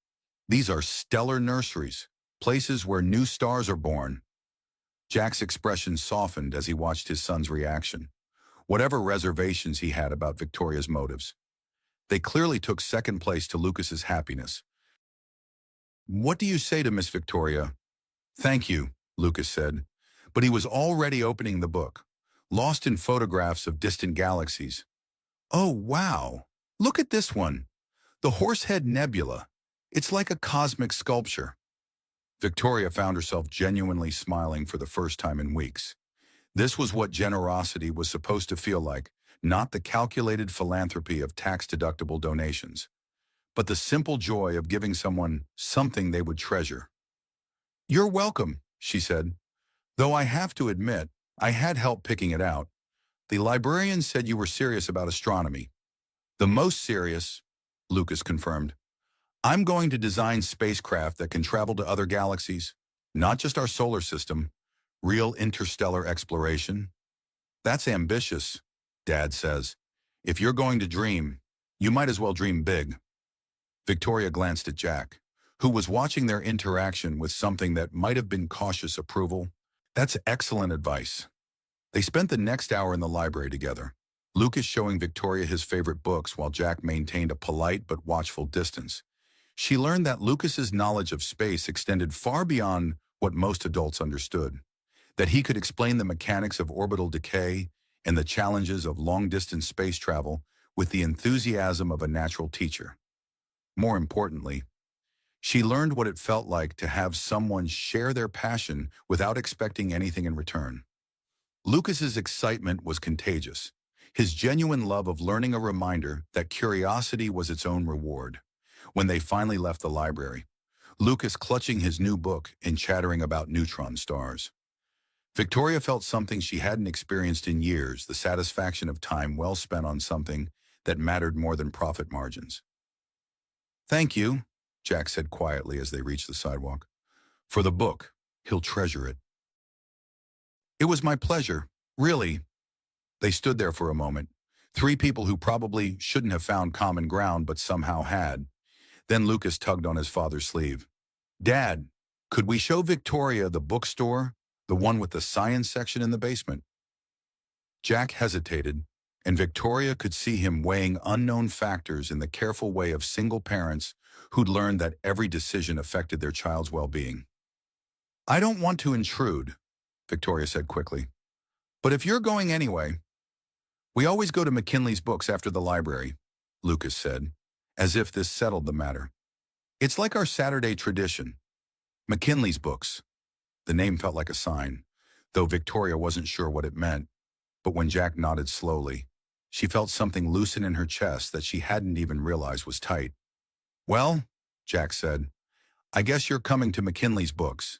These are stellar nurseries, places where new stars are born." Jack's expression softened as he watched his son's reaction, whatever reservations he had about Victoria's motives. They clearly took second place to Lucas's happiness. "What do you say to Miss Victoria?" "Thank you," Lucas said, but he was already opening the book, lost in photographs of distant galaxies. "Oh, wow. Look at this one. The Horsehead Nebula. It's like a cosmic sculpture." Victoria found herself genuinely smiling for the first time in weeks. This was what generosity was supposed to feel like, not the calculated philanthropy of tax-deductible donations, but the simple joy of giving someone something they would treasure. "You're welcome," she said. "Though I have to admit, I had help picking it out. The librarian said you were serious about astronomy." "The most serious," Lucas confirmed. "I'm going to design spacecraft that can travel to other galaxies, not just our solar system, real interstellar exploration." "That's ambitious," Dad says. "If you're going to dream, you might as well dream big." Victoria glanced at Jack, who was watching their interaction with something that might have been cautious approval. "That's excellent advice." They spent the next hour in the library together, Lucas showing Victoria his favorite books while Jack maintained a polite but watchful distance. She learned that Lucas's knowledge of space extended far beyond what most adults understood, that he could explain the mechanics of orbital decay and the challenges of long-distance space travel with the enthusiasm of a natural teacher. More importantly, she learned what it felt like to have someone share their passion without expecting anything in return. Lucas's excitement was contagious, his genuine love of learning a reminder that curiosity was its own reward. When they finally left the library, Lucas clutching his new book and chattering about neutron stars. Victoria felt something she hadn't experienced in years, the satisfaction of time well spent on something that mattered more than profit margins. "Thank you," Jack said quietly as they reached the sidewalk. "For the book. He'll treasure it." "It was my pleasure, really." They stood there for a moment, three people who probably shouldn't have found common ground but somehow had. Then Lucas tugged on his father's sleeve. Dad, could we show Victoria the bookstore, the one with the science section in the basement? Jack hesitated, and Victoria could see him weighing unknown factors in the careful way of single parents who'd learned that every decision affected their child's well-being. I don't want to intrude, Victoria said quickly. But if you're going anyway, we always go to McKinley's books after the library, Lucas said, as if this settled the matter. It's like our Saturday tradition. McKinley's books. The name felt like a sign, though Victoria wasn't sure what it meant. But when Jack nodded slowly, she felt something loosen in her chest that she hadn't even realized was tight. Well, Jack said, I guess you're coming to McKinley's books.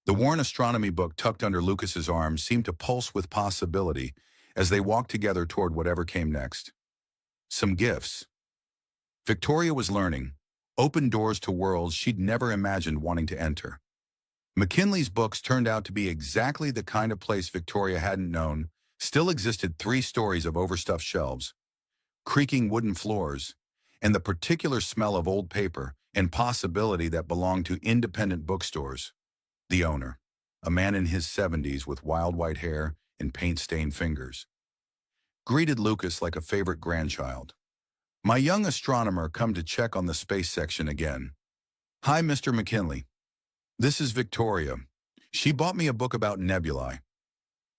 The worn astronomy book tucked under Lucas's arm seemed to pulse with possibility as they walked together toward whatever came next. Some gifts. Victoria was learning, opened doors to worlds she'd never imagined wanting to enter. McKinley's books turned out to be exactly the kind of place Victoria hadn't known. Still existed 3 stories of overstuffed shelves, creaking wooden floors, and the particular smell of old paper and possibility that belonged to independent bookstores. The owner, a man in his 70s with wild white hair and paint-stained fingers, greeted Lucas like a favorite grandchild. My young astronomer come to check on the space section again. Hi, Mr. McKinley. This is Victoria. She bought me a book about nebulae.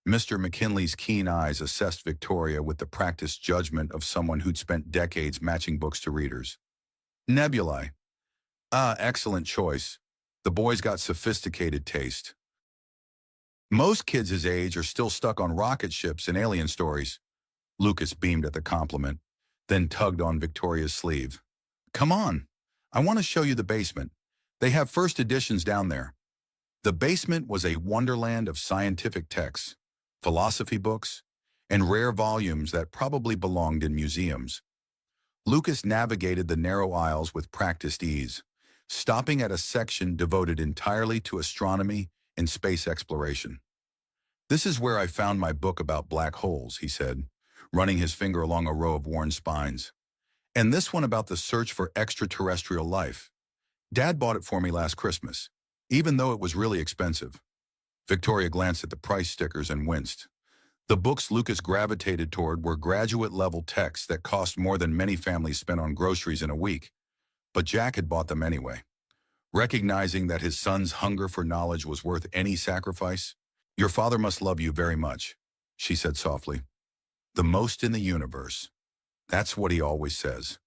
Mr. McKinley's keen eyes assessed Victoria with the practiced judgment of someone who'd spent decades matching books to readers. Nebulae. Ah, excellent choice. The boy's got sophisticated taste. Most kids his age are still stuck on rocket ships and alien stories. Lucas beamed at the compliment, then tugged on Victoria's sleeve. Come on, I want to show you the basement. They have first editions down there. The basement was a wonderland of scientific texts, philosophy books, and rare volumes that probably belonged in museums. Lucas navigated the narrow aisles with practiced ease, stopping at a section devoted entirely to astronomy and space exploration. This is where I found my book about black holes, he said, running his finger along a row of worn spines. And this one about the search for extraterrestrial life. Dad bought it for me last Christmas, even though it was really expensive. Victoria glanced at the price stickers and winced. The books Lucas gravitated toward were graduate-level texts that cost more than many families spent on groceries in a week. But Jack had bought them anyway. Recognizing that his son's hunger for knowledge was worth any sacrifice, Your father must love you very much, she said softly. The most in the universe. That's what he always says.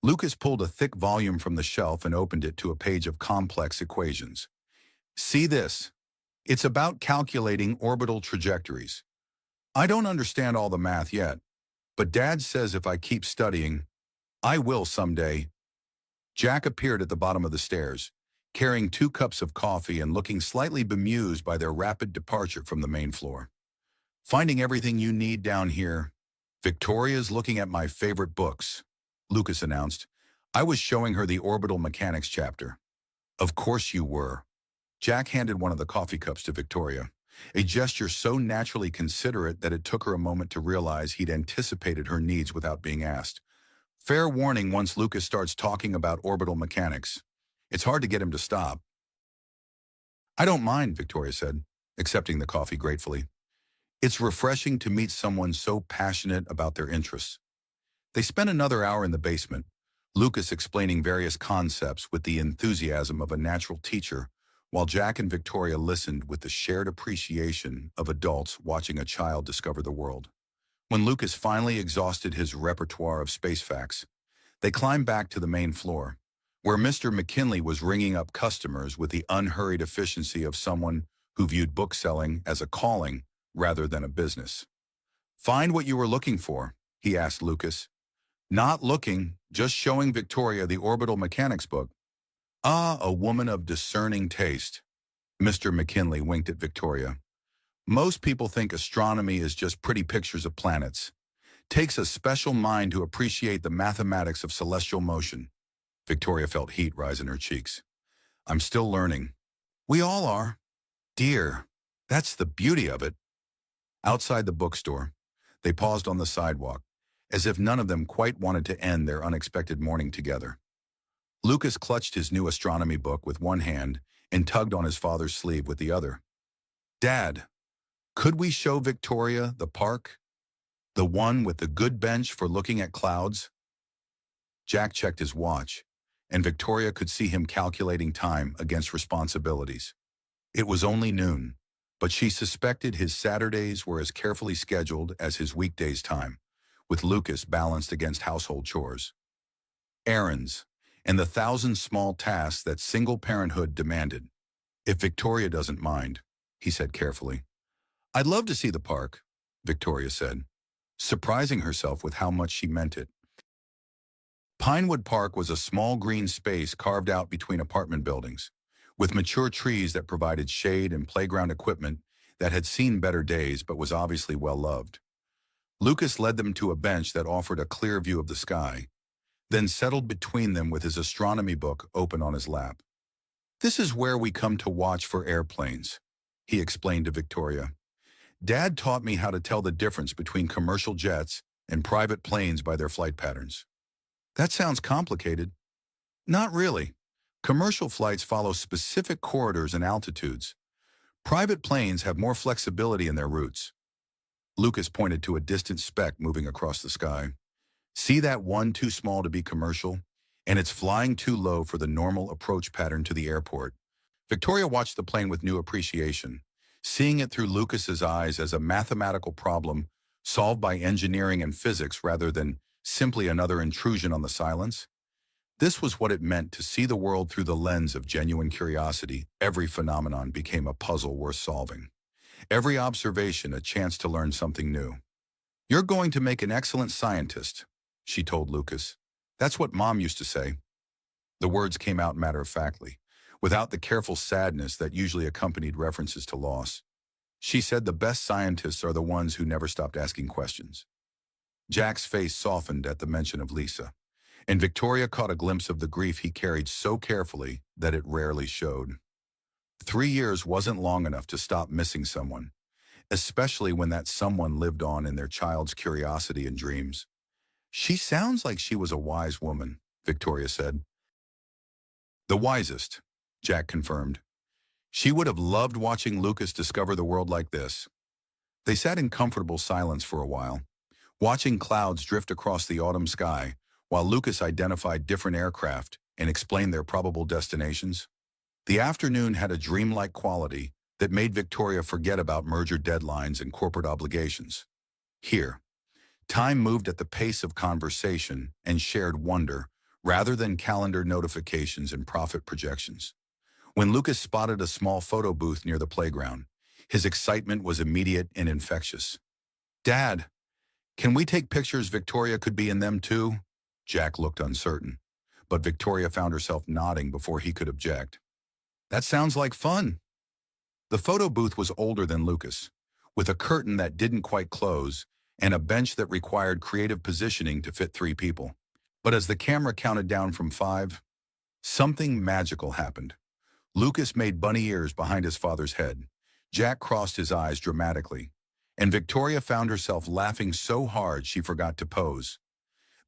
Lucas pulled a thick volume from the shelf and opened it to a page of complex equations. See this? It's about calculating orbital trajectories. I don't understand all the math yet, but Dad says if I keep studying, I will someday. Jack appeared at the bottom of the stairs, carrying 2 cups of coffee and looking slightly bemused by their rapid departure from the main floor. Finding everything you need down here. Victoria's looking at my favorite books, Lucas announced. I was showing her the orbital mechanics chapter. Of course you were. Jack handed one of the coffee cups to Victoria, a gesture so naturally considerate that it took her a moment to realize he'd anticipated her needs without being asked. Fair warning once Lucas starts talking about orbital mechanics. It's hard to get him to stop. I don't mind, Victoria said, accepting the coffee gratefully. It's refreshing to meet someone so passionate about their interests. They spent another hour in the basement, Lucas explaining various concepts with the enthusiasm of a natural teacher, while Jack and Victoria listened with the shared appreciation of adults watching a child discover the world. When Lucas finally exhausted his repertoire of space facts, they climbed back to the main floor, where Mr. McKinley was ringing up customers with the unhurried efficiency of someone who viewed bookselling as a calling rather than a business. Find what you were looking for, he asked Lucas. Not looking, just showing Victoria the orbital mechanics book. Ah, a woman of discerning taste. Mr. McKinley winked at Victoria. Most people think astronomy is just pretty pictures of planets. Takes a special mind to appreciate the mathematics of celestial motion. Victoria felt heat rise in her cheeks. I'm still learning. We all are. Dear, that's the beauty of it. Outside the bookstore, they paused on the sidewalk, as if none of them quite wanted to end their unexpected morning together. Lucas clutched his new astronomy book with one hand and tugged on his father's sleeve with the other. Dad, could we show Victoria the park? The one with the good bench for looking at clouds? Jack checked his watch, and Victoria could see him calculating time against responsibilities. It was only noon, but she suspected his Saturdays were as carefully scheduled as his weekdays' time, with Lucas balanced against household chores, errands, and the thousand small tasks that single parenthood demanded. If Victoria doesn't mind, he said carefully. I'd love to see the park, Victoria said, surprising herself with how much she meant it. Pinewood Park was a small green space carved out between apartment buildings, with mature trees that provided shade and playground equipment that had seen better days but was obviously well loved. Lucas led them to a bench that offered a clear view of the sky, then settled between them with his astronomy book open on his lap. This is where we come to watch for airplanes, he explained to Victoria. Dad taught me how to tell the difference between commercial jets and private planes by their flight patterns. That sounds complicated. Not really. Commercial flights follow specific corridors and altitudes. Private planes have more flexibility in their routes. Lucas pointed to a distant speck moving across the sky. See that one too small to be commercial? And it's flying too low for the normal approach pattern to the airport. Victoria watched the plane with new appreciation, seeing it through Lucas's eyes as a mathematical problem solved by engineering and physics rather than simply another intrusion on the silence. This was what it meant to see the world through the lens of genuine curiosity. Every phenomenon became a puzzle worth solving. Every observation a chance to learn something new. You're going to make an excellent scientist, she told Lucas. That's what Mom used to say. The words came out matter-of-factly, without the careful sadness that usually accompanied references to loss. She said the best scientists are the ones who never stopped asking questions. Jack's face softened at the mention of Lisa, and Victoria caught a glimpse of the grief he carried so carefully that it rarely showed. 3 years wasn't long enough to stop missing someone, especially when that someone lived on in their child's curiosity and dreams. She sounds like she was a wise woman, Victoria said. The wisest, Jack confirmed. She would have loved watching Lucas discover the world like this. They sat in comfortable silence for a while, watching clouds drift across the autumn sky while Lucas identified different aircraft and explained their probable destinations. The afternoon had a dreamlike quality that made Victoria forget about merger deadlines and corporate obligations. Here, time moved at the pace of conversation and shared wonder rather than calendar notifications and profit projections. When Lucas spotted a small photo booth near the playground, his excitement was immediate and infectious. Dad, can we take pictures Victoria could be in them too? Jack looked uncertain, but Victoria found herself nodding before he could object. That sounds like fun. The photo booth was older than Lucas, with a curtain that didn't quite close and a bench that required creative positioning to fit 3 people. But as the camera counted down from 5, something magical happened. Lucas made bunny ears behind his father's head. Jack crossed his eyes dramatically, and Victoria found herself laughing so hard she forgot to pose.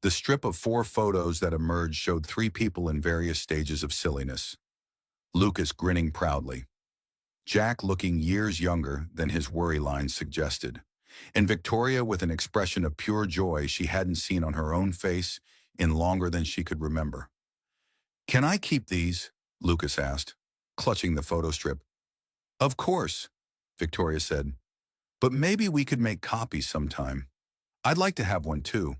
The strip of 4 photos that emerged showed 3 people in various stages of silliness. Lucas grinning proudly, Jack looking years younger than his worry lines suggested, and Victoria with an expression of pure joy she hadn't seen on her own face in longer than she could remember. Can I keep these? Lucas asked, clutching the photo strip. Of course, Victoria said, but maybe we could make copies sometime. I'd like to have one too.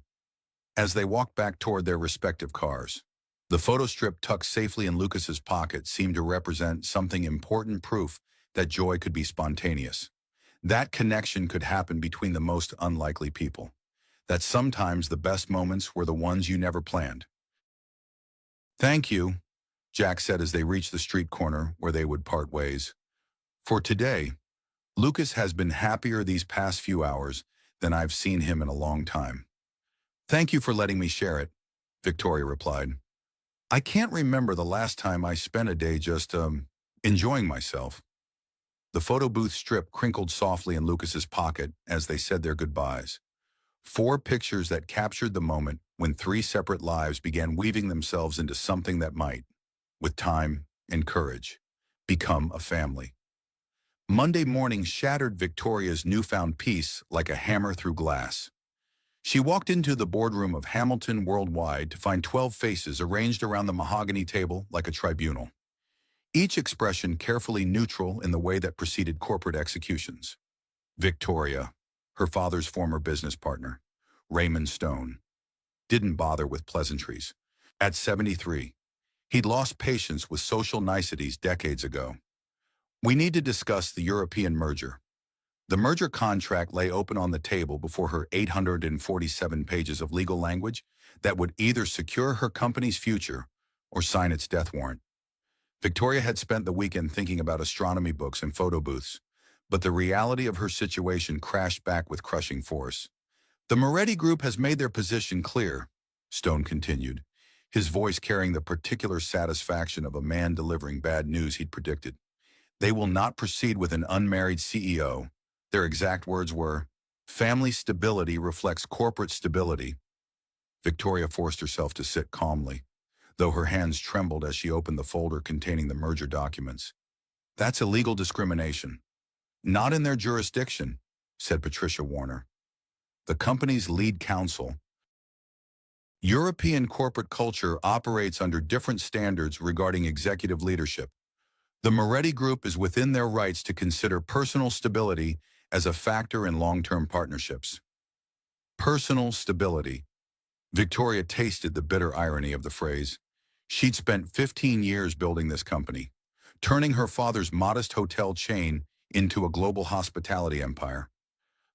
As they walked back toward their respective cars, the photo strip tucked safely in Lucas's pocket seemed to represent something important, proof that joy could be spontaneous. That connection could happen between the most unlikely people. That sometimes the best moments were the ones you never planned. Thank you, Jack said as they reached the street corner where they would part ways. For today, Lucas has been happier these past few hours than I've seen him in a long time. Thank you for letting me share it, Victoria replied. I can't remember the last time I spent a day just, enjoying myself. The photo booth strip crinkled softly in Lucas's pocket as they said their goodbyes. 4 pictures that captured the moment when 3 separate lives began weaving themselves into something that might, with time and courage, become a family. Monday morning shattered Victoria's newfound peace like a hammer through glass. She walked into the boardroom of Hamilton Worldwide to find 12 faces arranged around the mahogany table like a tribunal, each expression carefully neutral in the way that preceded corporate executions. Victoria, her father's former business partner, Raymond Stone, didn't bother with pleasantries. At 73, he'd lost patience with social niceties decades ago. We need to discuss the European merger. The merger contract lay open on the table before her 847 pages of legal language that would either secure her company's future or sign its death warrant. Victoria had spent the weekend thinking about astronomy books and photo booths, but the reality of her situation crashed back with crushing force. The Moretti Group has made their position clear, Stone continued, his voice carrying the particular satisfaction of a man delivering bad news he'd predicted. They will not proceed with an unmarried CEO. Their exact words were, "Family stability reflects corporate stability." Victoria forced herself to sit calmly, though her hands trembled as she opened the folder containing the merger documents. "That's illegal discrimination." "Not in their jurisdiction," said Patricia Warner, the company's lead counsel. "European corporate culture operates under different standards regarding executive leadership. The Moretti Group is within their rights to consider personal stability as a factor in long-term partnerships." Personal stability. Victoria tasted the bitter irony of the phrase. She'd spent 15 years building this company, turning her father's modest hotel chain into a global hospitality empire.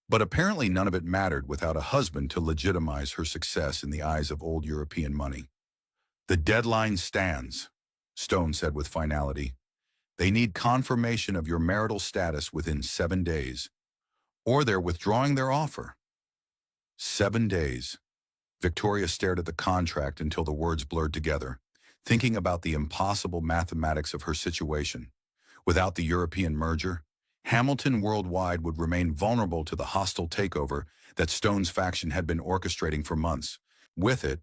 But apparently none of it mattered without a husband to legitimize her success in the eyes of old European money. "The deadline stands," Stone said with finality. "They need confirmation of your marital status within 7 days, or they're withdrawing their offer." 7 days. Victoria stared at the contract until the words blurred together, thinking about the impossible mathematics of her situation. Without the European merger, Hamilton Worldwide would remain vulnerable to the hostile takeover that Stone's faction had been orchestrating for months. With it,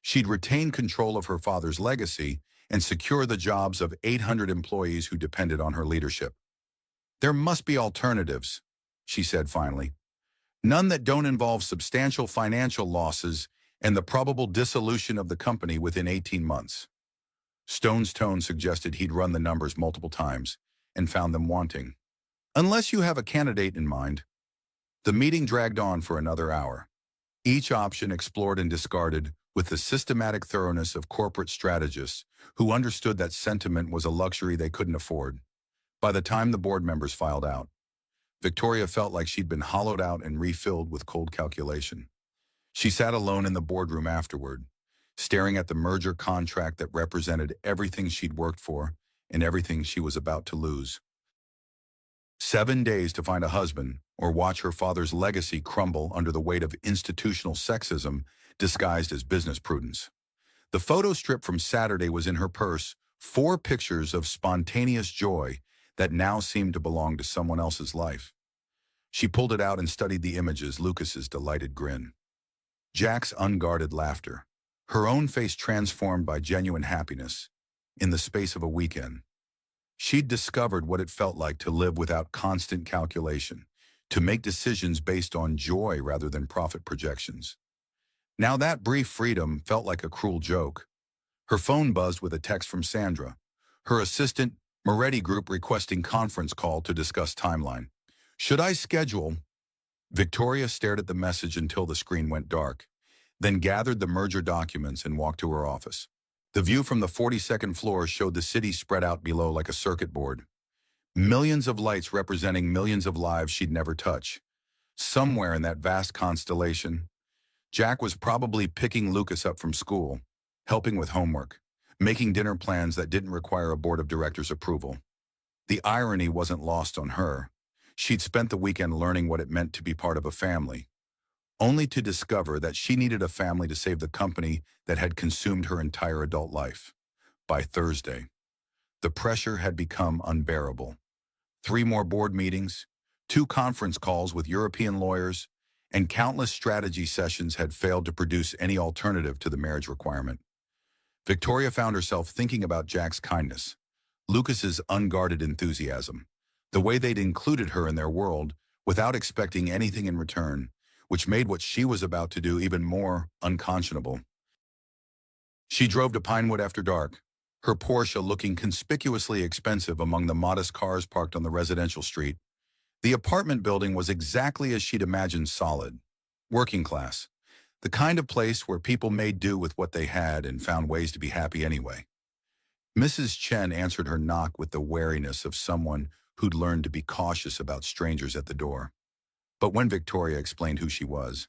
she'd retain control of her father's legacy and secure the jobs of 800 employees who depended on her leadership. "There must be alternatives," she said finally. "None that don't involve substantial financial losses and the probable dissolution of the company within 18 months. Stone's tone suggested he'd run the numbers multiple times and found them wanting. "Unless you have a candidate in mind." The meeting dragged on for another hour, each option explored and discarded with the systematic thoroughness of corporate strategists who understood that sentiment was a luxury they couldn't afford. By the time the board members filed out, Victoria felt like she'd been hollowed out and refilled with cold calculation. She sat alone in the boardroom afterward, staring at the merger contract that represented everything she'd worked for and everything she was about to lose. 7 days to find a husband or watch her father's legacy crumble under the weight of institutional sexism disguised as business prudence. The photo strip from Saturday was in her purse, 4 pictures of spontaneous joy that now seemed to belong to someone else's life. She pulled it out and studied the images, Lucas's delighted grin, Jack's unguarded laughter, her own face transformed by genuine happiness. In the space of a weekend, she'd discovered what it felt like to live without constant calculation, to make decisions based on joy rather than profit projections. Now that brief freedom felt like a cruel joke. Her phone buzzed with a text from Sandra, her assistant, Moretti Group, requesting conference call to discuss timeline. "Should I schedule?" Victoria stared at the message until the screen went dark, then gathered the merger documents and walked to her office. The view from the 42nd floor showed the city spread out below like a circuit board. Millions of lights representing millions of lives she'd never touch. Somewhere in that vast constellation, Jack was probably picking Lucas up from school, helping with homework, making dinner plans that didn't require a board of directors' approval. The irony wasn't lost on her. She'd spent the weekend learning what it meant to be part of a family, only to discover that she needed a family to save the company that had consumed her entire adult life. By Thursday, the pressure had become unbearable. 3 more board meetings, 2 conference calls with European lawyers, and countless strategy sessions had failed to produce any alternative to the marriage requirement. Victoria found herself thinking about Jack's kindness, Lucas's unguarded enthusiasm, the way they'd included her in their world without expecting anything in return, which made what she was about to do even more unconscionable. She drove to Pinewood after dark, her Porsche looking conspicuously expensive among the modest cars parked on the residential street. The apartment building was exactly as she'd imagined: solid, working class, the kind of place where people made do with what they had and found ways to be happy anyway. Mrs. Chen answered her knock with the wariness of someone who'd learned to be cautious about strangers at the door. But when Victoria explained who she was,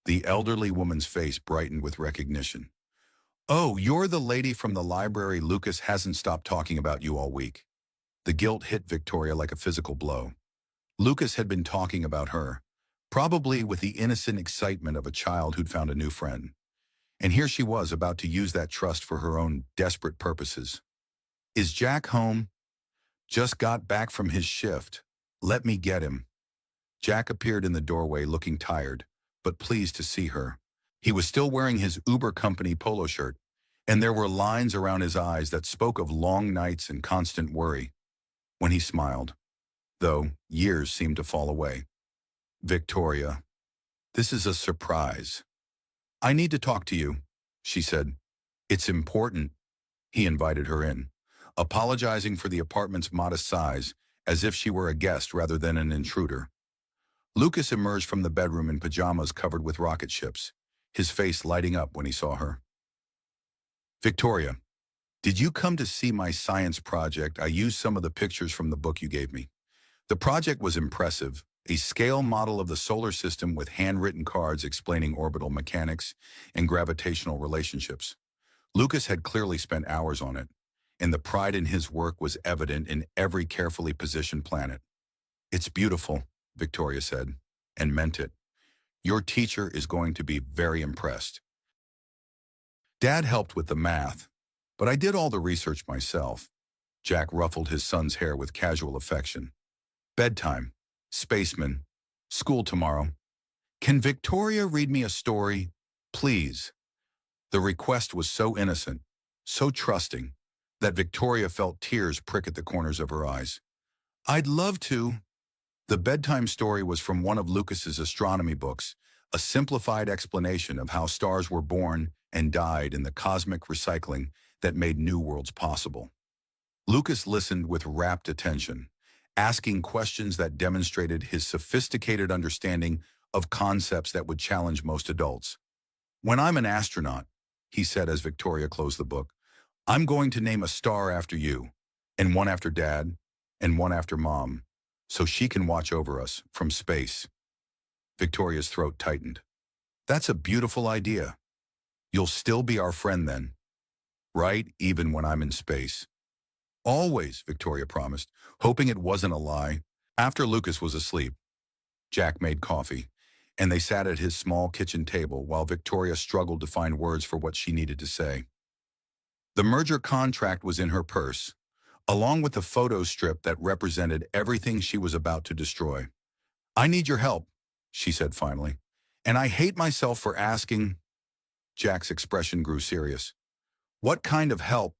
the elderly woman's face brightened with recognition. "Oh, you're the lady from the library. Lucas hasn't stopped talking about you all week." The guilt hit Victoria like a physical blow. Lucas had been talking about her, probably with the innocent excitement of a child who'd found a new friend. And here she was about to use that trust for her own desperate purposes. "Is Jack home?" "Just got back from his shift. Let me get him." Jack appeared in the doorway looking tired, but pleased to see her. He was still wearing his Uber company polo shirt, and there were lines around his eyes that spoke of long nights and constant worry. When he smiled, though, years seemed to fall away. "Victoria, this is a surprise." "I need to talk to you," she said. "It's important." He invited her in, apologizing for the apartment's modest size, as if she were a guest rather than an intruder. Lucas emerged from the bedroom in pajamas covered with rocket ships, his face lighting up when he saw her. "Victoria, did you come to see my science project? I used some of the pictures from the book you gave me." The project was impressive, a scale model of the solar system with handwritten cards explaining orbital mechanics and gravitational relationships. Lucas had clearly spent hours on it, and the pride in his work was evident in every carefully positioned planet. "It's beautiful," Victoria said, and meant it. "Your teacher is going to be very impressed." "Dad helped with the math, but I did all the research myself." Jack ruffled his son's hair with casual affection. "Bedtime, spaceman, school tomorrow. Can Victoria read me a story, please?" The request was so innocent, so trusting, that Victoria felt tears prick at the corners of her eyes. "I'd love to." The bedtime story was from one of Lucas's astronomy books, a simplified explanation of how stars were born and died in the cosmic recycling that made new worlds possible. Lucas listened with rapt attention, asking questions that demonstrated his sophisticated understanding of concepts that would challenge most adults. "When I'm an astronaut," he said as Victoria closed the book, "I'm going to name a star after you, and one after Dad, and one after Mom, so she can watch over us from space." Victoria's throat tightened. "That's a beautiful idea. You'll still be our friend then, right, even when I'm in space?" "Always," Victoria promised, hoping it wasn't a lie. After Lucas was asleep, Jack made coffee, and they sat at his small kitchen table while Victoria struggled to find words for what she needed to say. The merger contract was in her purse, along with the photo strip that represented everything she was about to destroy. "I need your help," she said finally, "and I hate myself for asking." Jack's expression grew serious. "What kind of help?"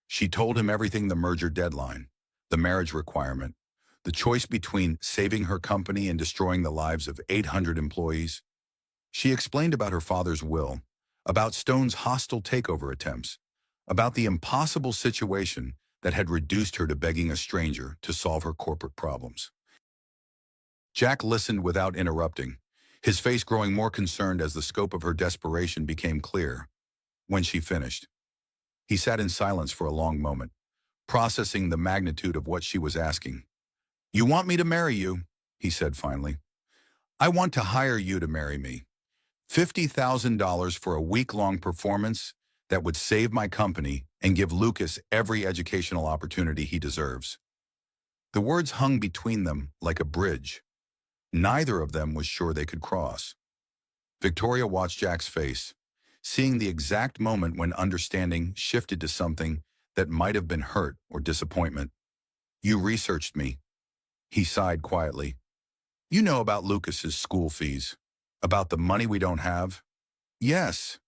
She told him everything: the merger deadline, the marriage requirement, the choice between saving her company and destroying the lives of 800 employees. She explained about her father's will, about Stone's hostile takeover attempts, about the impossible situation that had reduced her to begging a stranger to solve her corporate problems. Jack listened without interrupting, his face growing more concerned as the scope of her desperation became clear. When she finished, he sat in silence for a long moment, processing the magnitude of what she was asking. "You want me to marry you," he said finally. "I want to hire you to marry me. $50,000 for a week-long performance that would save my company and give Lucas every educational opportunity he deserves." The words hung between them like a bridge. Neither of them was sure they could cross. Victoria watched Jack's face, seeing the exact moment when understanding shifted to something that might have been hurt or disappointment. "You researched me." He sighed quietly. "You know about Lucas's school fees." About the money we don't have? Yes.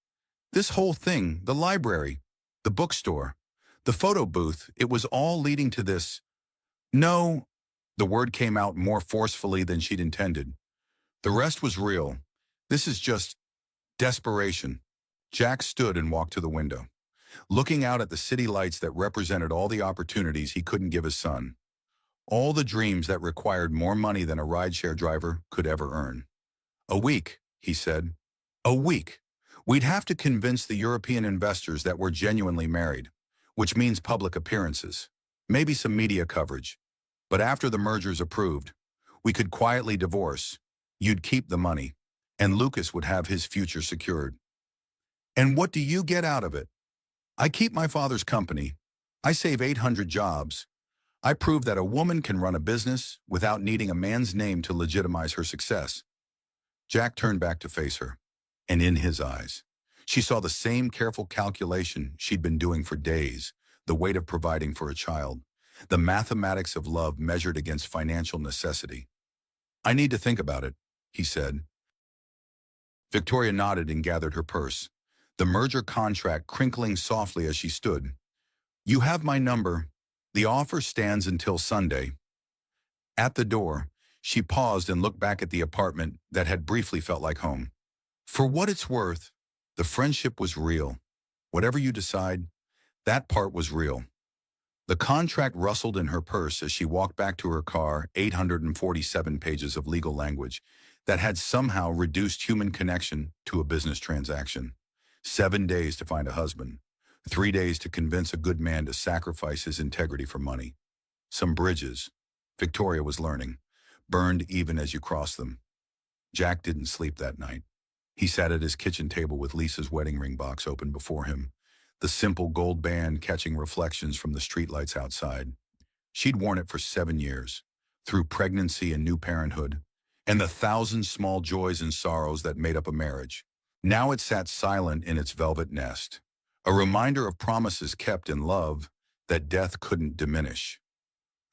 This whole thing, the library, the bookstore, the photo booth, it was all leading to this. No, the word came out more forcefully than she'd intended. The rest was real. This is just desperation. Jack stood and walked to the window, looking out at the city lights that represented all the opportunities he couldn't give his son. All the dreams that required more money than a rideshare driver could ever earn. A week, he said. A week. We'd have to convince the European investors that we're genuinely married, which means public appearances, maybe some media coverage. But after the merger's approved, we could quietly divorce. You'd keep the money, and Lucas would have his future secured. And what do you get out of it? I keep my father's company. I save 800 jobs. I prove that a woman can run a business without needing a man's name to legitimize her success. Jack turned back to face her, and in his eyes, she saw the same careful calculation she'd been doing for days, the weight of providing for a child, the mathematics of love measured against financial necessity. I need to think about it, he said. Victoria nodded and gathered her purse, the merger contract crinkling softly as she stood. You have my number. The offer stands until Sunday. At the door, she paused and looked back at the apartment that had briefly felt like home. For what it's worth, the friendship was real. Whatever you decide, that part was real. The contract rustled in her purse as she walked back to her car, 847 pages of legal language that had somehow reduced human connection to a business transaction. 7 days to find a husband. 3 days to convince a good man to sacrifice his integrity for money. Some bridges, Victoria was learning, burned even as you crossed them. Jack didn't sleep that night. He sat at his kitchen table with Lisa's wedding ring box open before him, the simple gold band catching reflections from the streetlights outside. She'd worn it for 7 years, through pregnancy and new parenthood, and the 1,000 small joys and sorrows that made up a marriage. Now it sat silent in its velvet nest, a reminder of promises kept in love that death couldn't diminish.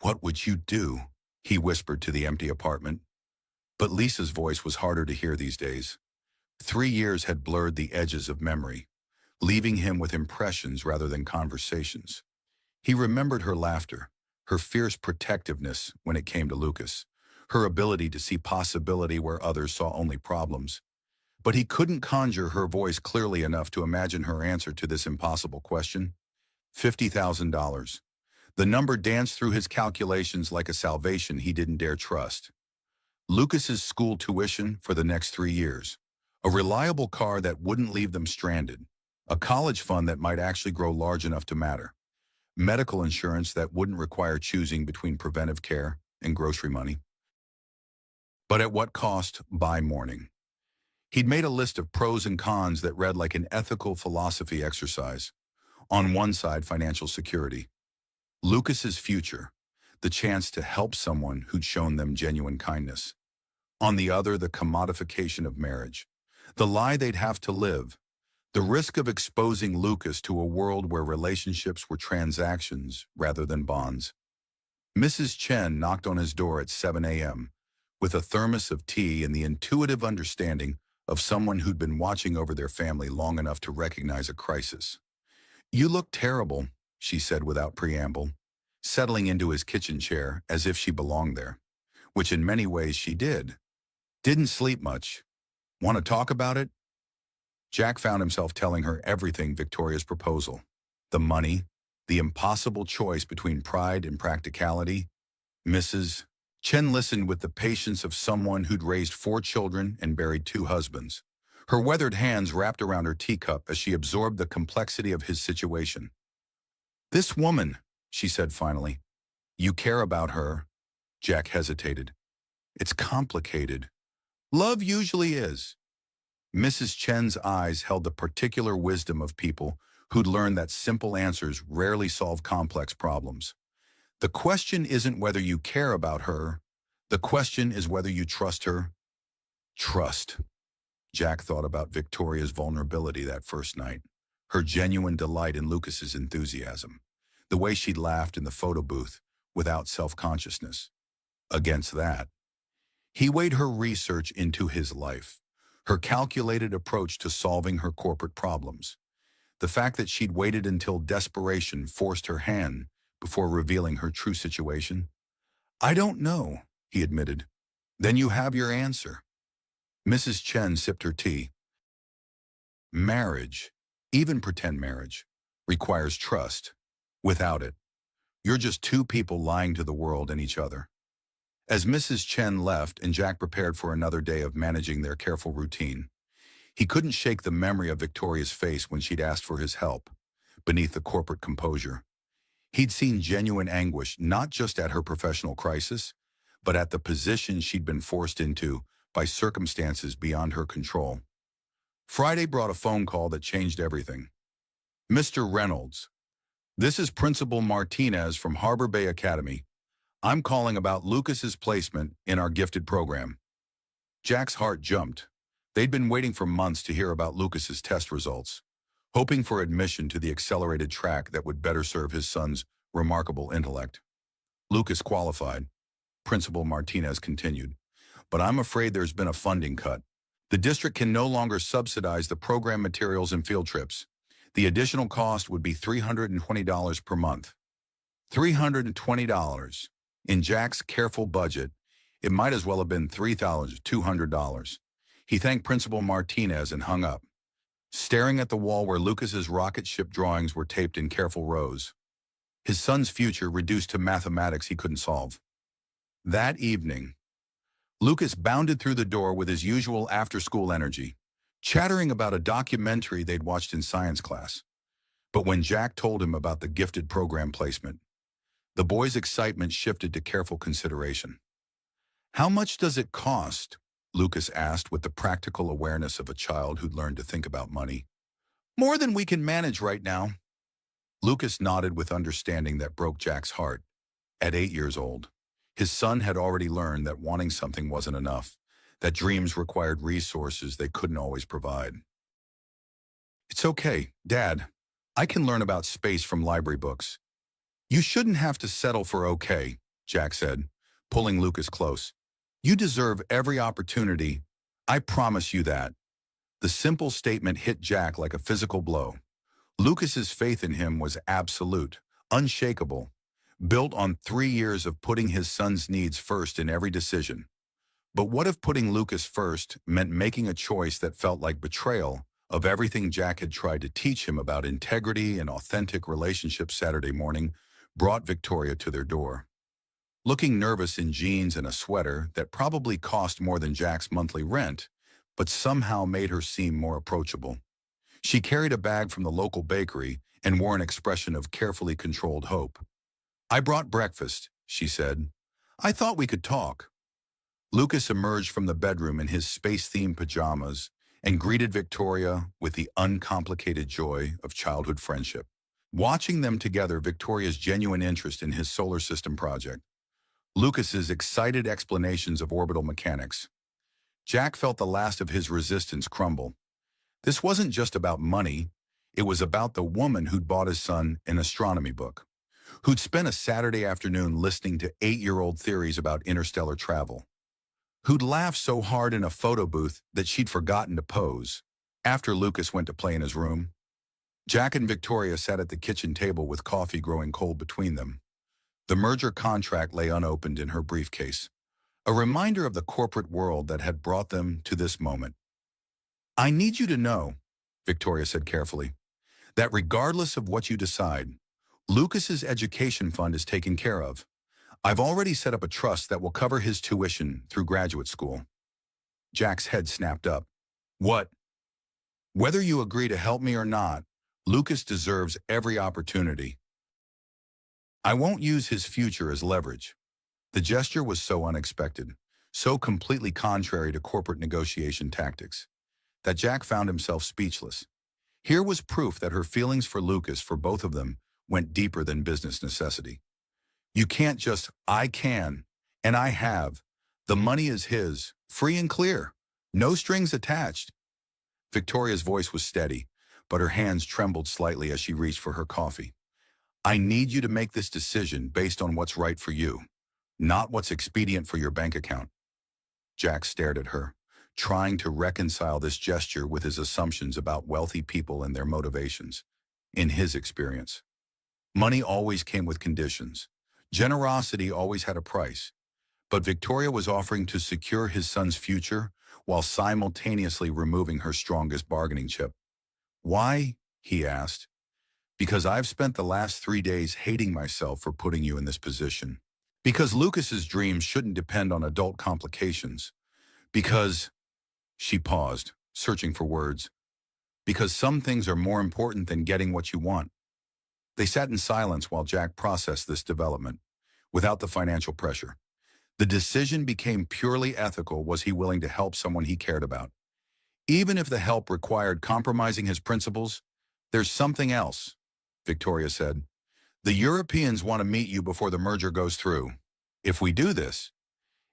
What would you do? He whispered to the empty apartment. But Lisa's voice was harder to hear these days. 3 years had blurred the edges of memory, leaving him with impressions rather than conversations. He remembered her laughter, her fierce protectiveness when it came to Lucas, her ability to see possibility where others saw only problems. But he couldn't conjure her voice clearly enough to imagine her answer to this impossible question. $50,000. The number danced through his calculations like a salvation he didn't dare trust. Lucas's school tuition for the next 3 years. A reliable car that wouldn't leave them stranded. A college fund that might actually grow large enough to matter. Medical insurance that wouldn't require choosing between preventive care and grocery money. But at what cost? By morning. He'd made a list of pros and cons that read like an ethical philosophy exercise. On one side, financial security. Lucas's future, the chance to help someone who'd shown them genuine kindness. On the other, the commodification of marriage. The lie they'd have to live. The risk of exposing Lucas to a world where relationships were transactions rather than bonds. Mrs. Chen knocked on his door at 7 a.m. with a thermos of tea and the intuitive understanding of someone who'd been watching over their family long enough to recognize a crisis. You look terrible, she said without preamble, settling into his kitchen chair as if she belonged there, which in many ways she did. Didn't sleep much. Want to talk about it? Jack found himself telling her everything Victoria's proposal. The money, the impossible choice between pride and practicality. Mrs. Chen listened with the patience of someone who'd raised 4 children and buried 2 husbands. Her weathered hands wrapped around her teacup as she absorbed the complexity of his situation. This woman, she said finally. You care about her. Jack hesitated. It's complicated. Love usually is. Mrs. Chen's eyes held the particular wisdom of people who'd learned that simple answers rarely solve complex problems. The question isn't whether you care about her. The question is whether you trust her. Trust. Jack thought about Victoria's vulnerability that first night, her genuine delight in Lucas's enthusiasm, the way she'd laughed in the photo booth without self-consciousness. Against that, he weighed her research into his life, her calculated approach to solving her corporate problems. The fact that she'd waited until desperation forced her hand before revealing her true situation. "I don't know," he admitted. "Then you have your answer." Mrs. Chen sipped her tea. "Marriage, even pretend marriage, requires trust. Without it, you're just two people lying to the world and each other." As Mrs. Chen left and Jack prepared for another day of managing their careful routine, he couldn't shake the memory of Victoria's face when she'd asked for his help, beneath the corporate composure. He'd seen genuine anguish not just at her professional crisis, but at the position she'd been forced into by circumstances beyond her control. Friday brought a phone call that changed everything. "Mr. Reynolds, this is Principal Martinez from Harbor Bay Academy. I'm calling about Lucas's placement in our gifted program." Jack's heart jumped. They'd been waiting for months to hear about Lucas's test results, hoping for admission to the accelerated track that would better serve his son's remarkable intellect. "Lucas qualified," Principal Martinez continued, "but I'm afraid there's been a funding cut. The district can no longer subsidize the program materials and field trips. The additional cost would be $320 per month." $320. In Jack's careful budget, it might as well have been $3,200. He thanked Principal Martinez and hung up, staring at the wall where Lucas's rocket ship drawings were taped in careful rows. His son's future reduced to mathematics he couldn't solve. That evening, Lucas bounded through the door with his usual after-school energy, chattering about a documentary they'd watched in science class. But when Jack told him about the gifted program placement, the boy's excitement shifted to careful consideration. "How much does it cost?" Lucas asked with the practical awareness of a child who'd learned to think about money. "More than we can manage right now." Lucas nodded with understanding that broke Jack's heart. At 8 years old, his son had already learned that wanting something wasn't enough, that dreams required resources they couldn't always provide. "It's okay, Dad. I can learn about space from library books." "You shouldn't have to settle for okay," Jack said, pulling Lucas close. "You deserve every opportunity. I promise you that." The simple statement hit Jack like a physical blow. Lucas's faith in him was absolute, unshakable, built on 3 years of putting his son's needs first in every decision. But what if putting Lucas first meant making a choice that felt like betrayal of everything Jack had tried to teach him about integrity and authentic relationships? Saturday morning brought Victoria to their door. Looking nervous in jeans and a sweater that probably cost more than Jack's monthly rent, but somehow made her seem more approachable. She carried a bag from the local bakery and wore an expression of carefully controlled hope. "I brought breakfast," she said. "I thought we could talk." Lucas emerged from the bedroom in his space-themed pajamas and greeted Victoria with the uncomplicated joy of childhood friendship. Watching them together, Victoria's genuine interest in his solar system project, Lucas's excited explanations of orbital mechanics, Jack felt the last of his resistance crumble. This wasn't just about money. It was about the woman who'd bought his son an astronomy book, who'd spent a Saturday afternoon listening to 8-year-old theories about interstellar travel, who'd laughed so hard in a photo booth that she'd forgotten to pose. After Lucas went to play in his room, Jack and Victoria sat at the kitchen table with coffee growing cold between them. The merger contract lay unopened in her briefcase, a reminder of the corporate world that had brought them to this moment. "I need you to know," Victoria said carefully, "that regardless of what you decide, Lucas's education fund is taken care of. I've already set up a trust that will cover his tuition through graduate school." Jack's head snapped up. "What?" "Whether you agree to help me or not, Lucas deserves every opportunity. I won't use his future as leverage." The gesture was so unexpected, so completely contrary to corporate negotiation tactics, that Jack found himself speechless. Here was proof that her feelings for Lucas, for both of them, went deeper than business necessity. "You can't just, I can, and I have. The money is his, free and clear, no strings attached." Victoria's voice was steady, but her hands trembled slightly as she reached for her coffee. "I need you to make this decision based on what's right for you, not what's expedient for your bank account." Jack stared at her, trying to reconcile this gesture with his assumptions about wealthy people and their motivations. In his experience, money always came with conditions. Generosity always had a price. But Victoria was offering to secure his son's future while simultaneously removing her strongest bargaining chip. Why? He asked. Because I've spent the last 3 days hating myself for putting you in this position. Because Lucas's dreams shouldn't depend on adult complications. Because, she paused, searching for words. Because some things are more important than getting what you want. They sat in silence while Jack processed this development, without the financial pressure. The decision became purely ethical. Was he willing to help someone he cared about? Even if the help required compromising his principles? There's something else, Victoria said. The Europeans want to meet you before the merger goes through. If we do this,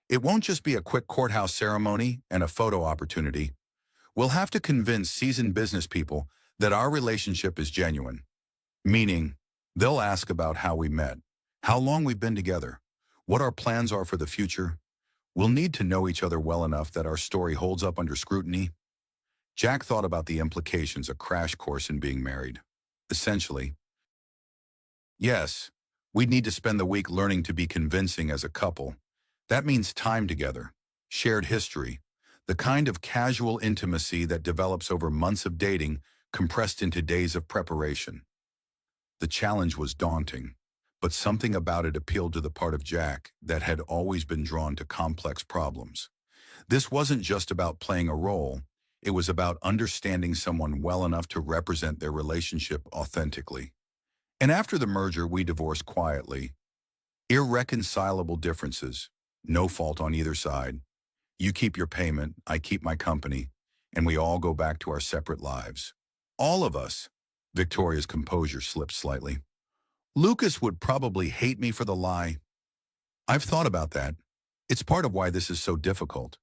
it won't just be a quick courthouse ceremony and a photo opportunity. We'll have to convince seasoned business people that our relationship is genuine. Meaning, they'll ask about how we met, how long we've been together, what our plans are for the future. We'll need to know each other well enough that our story holds up under scrutiny. Jack thought about the implications, a crash course in being married. Essentially, yes, we'd need to spend the week learning to be convincing as a couple. That means time together, shared history, the kind of casual intimacy that develops over months of dating compressed into days of preparation. The challenge was daunting, but something about it appealed to the part of Jack that had always been drawn to complex problems. This wasn't just about playing a role, it was about understanding someone well enough to represent their relationship authentically. And after the merger, we divorced quietly. Irreconcilable differences, no fault on either side. You keep your payment, I keep my company, and we all go back to our separate lives. All of us. Victoria's composure slipped slightly. Lucas would probably hate me for the lie. I've thought about that. It's part of why this is so difficult.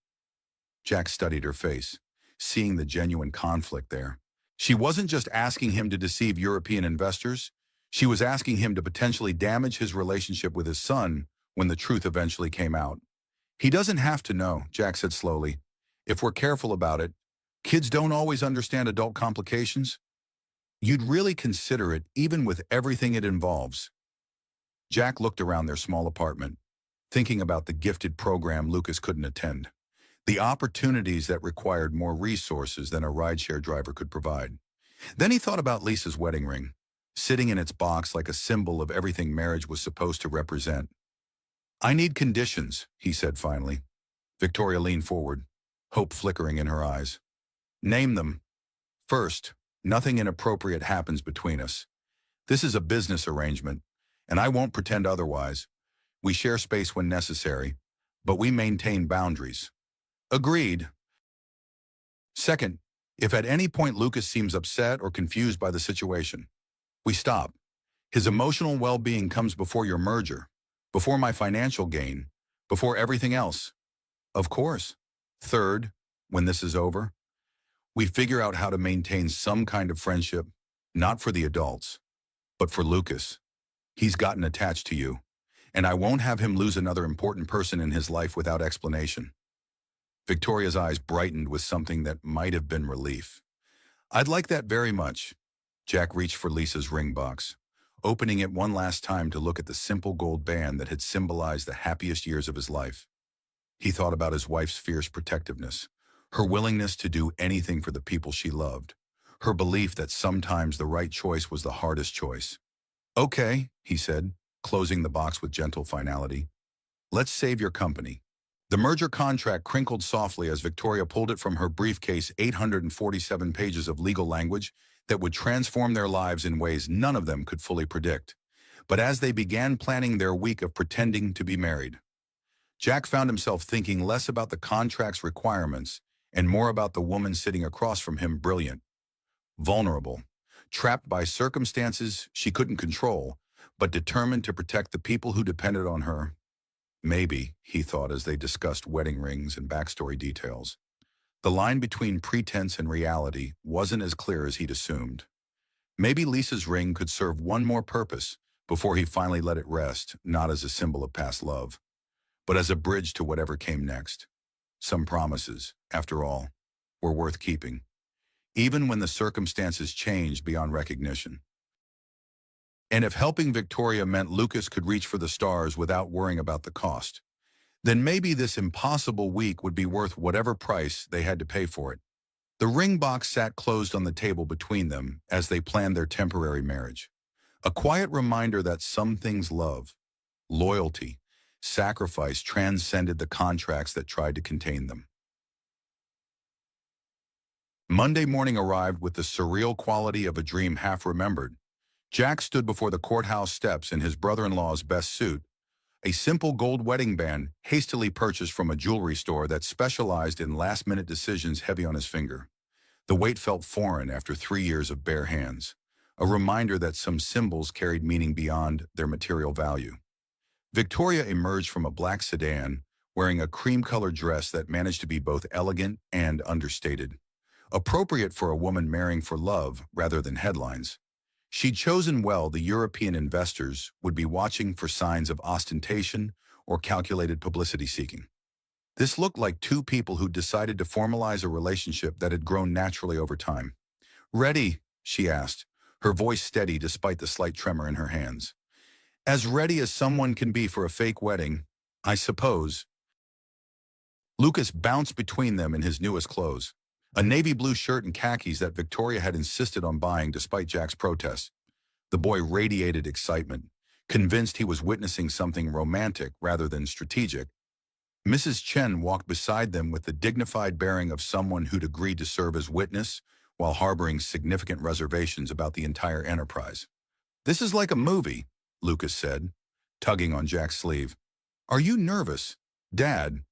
Jack studied her face, seeing the genuine conflict there. She wasn't just asking him to deceive European investors. She was asking him to potentially damage his relationship with his son when the truth eventually came out. He doesn't have to know, Jack said slowly. If we're careful about it, kids don't always understand adult complications. You'd really consider it, even with everything it involves. Jack looked around their small apartment, thinking about the gifted program Lucas couldn't attend, the opportunities that required more resources than a rideshare driver could provide. Then he thought about Lisa's wedding ring, sitting in its box like a symbol of everything marriage was supposed to represent. I need conditions, he said finally. Victoria leaned forward, hope flickering in her eyes. Name them. First, nothing inappropriate happens between us. This is a business arrangement, and I won't pretend otherwise. We share space when necessary, but we maintain boundaries. Agreed. Second, if at any point Lucas seems upset or confused by the situation, we stop. His emotional well-being comes before your merger, before my financial gain, before everything else. Of course. Third, when this is over, we figure out how to maintain some kind of friendship, not for the adults, but for Lucas. He's gotten attached to you, and I won't have him lose another important person in his life without explanation. Victoria's eyes brightened with something that might have been relief. I'd like that very much. Jack reached for Lisa's ring box, opening it one last time to look at the simple gold band that had symbolized the happiest years of his life. He thought about his wife's fierce protectiveness, her willingness to do anything for the people she loved, her belief that sometimes the right choice was the hardest choice. Okay, he said, closing the box with gentle finality. Let's save your company. The merger contract crinkled softly as Victoria pulled it from her briefcase, 847 pages of legal language that would transform their lives in ways none of them could fully predict. But as they began planning their week of pretending to be married, Jack found himself thinking less about the contract's requirements and more about the woman sitting across from him, brilliant, vulnerable, trapped by circumstances she couldn't control, but determined to protect the people who depended on her. Maybe, he thought as they discussed wedding rings and backstory details, the line between pretense and reality wasn't as clear as he'd assumed. Maybe Lisa's ring could serve one more purpose before he finally let it rest, not as a symbol of past love, but as a bridge to whatever came next. Some promises, after all, were worth keeping, even when the circumstances changed beyond recognition. And if helping Victoria meant Lucas could reach for the stars without worrying about the cost, then maybe this impossible week would be worth whatever price they had to pay for it. The ring box sat closed on the table between them as they planned their temporary marriage. A quiet reminder that some things love, loyalty, sacrifice transcended the contracts that tried to contain them. Monday morning arrived with the surreal quality of a dream half remembered. Jack stood before the courthouse steps in his brother-in-law's best suit, a simple gold wedding band hastily purchased from a jewelry store that specialized in last-minute decisions heavy on his finger. The weight felt foreign after 3 years of bare hands, a reminder that some symbols carried meaning beyond their material value. Victoria emerged from a black sedan, wearing a cream-colored dress that managed to be both elegant and understated, appropriate for a woman marrying for love rather than headlines. She'd chosen well. The European investors would be watching for signs of ostentation or calculated publicity seeking. This looked like two people who decided to formalize a relationship that had grown naturally over time. "Ready?" she asked, her voice steady despite the slight tremor in her hands. "As ready as someone can be for a fake wedding, I suppose." Lucas bounced between them in his newest clothes, a navy blue shirt and khakis that Victoria had insisted on buying despite Jack's protests. The boy radiated excitement, convinced he was witnessing something romantic rather than strategic. Mrs. Chen walked beside them with the dignified bearing of someone who'd agreed to serve as witness while harboring significant reservations about the entire enterprise. "This is like a movie," Lucas said, tugging on Jack's sleeve. "Are you nervous, Dad?"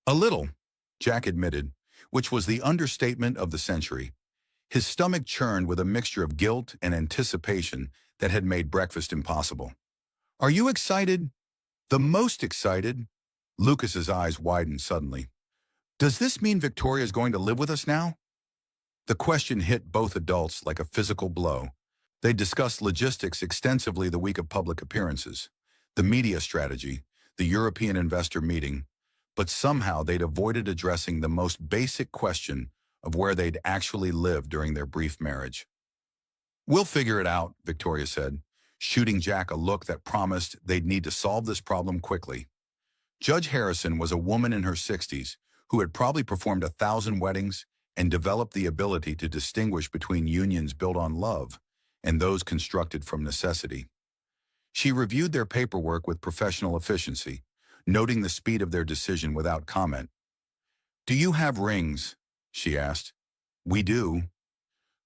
"A little," Jack admitted, which was the understatement of the century. His stomach churned with a mixture of guilt and anticipation that had made breakfast impossible. "Are you excited?" "The most excited." Lucas's eyes widened suddenly. "Does this mean Victoria's going to live with us now?" The question hit both adults like a physical blow. They discussed logistics extensively the week of public appearances, the media strategy, the European investor meeting, but somehow they'd avoided addressing the most basic question of where they'd actually lived during their brief marriage. "We'll figure it out," Victoria said, shooting Jack a look that promised they'd need to solve this problem quickly. Judge Harrison was a woman in her 60s who had probably performed 1,000 weddings and developed the ability to distinguish between unions built on love and those constructed from necessity. She reviewed their paperwork with professional efficiency, noting the speed of their decision without comment. "Do you have rings?" she asked. "We do."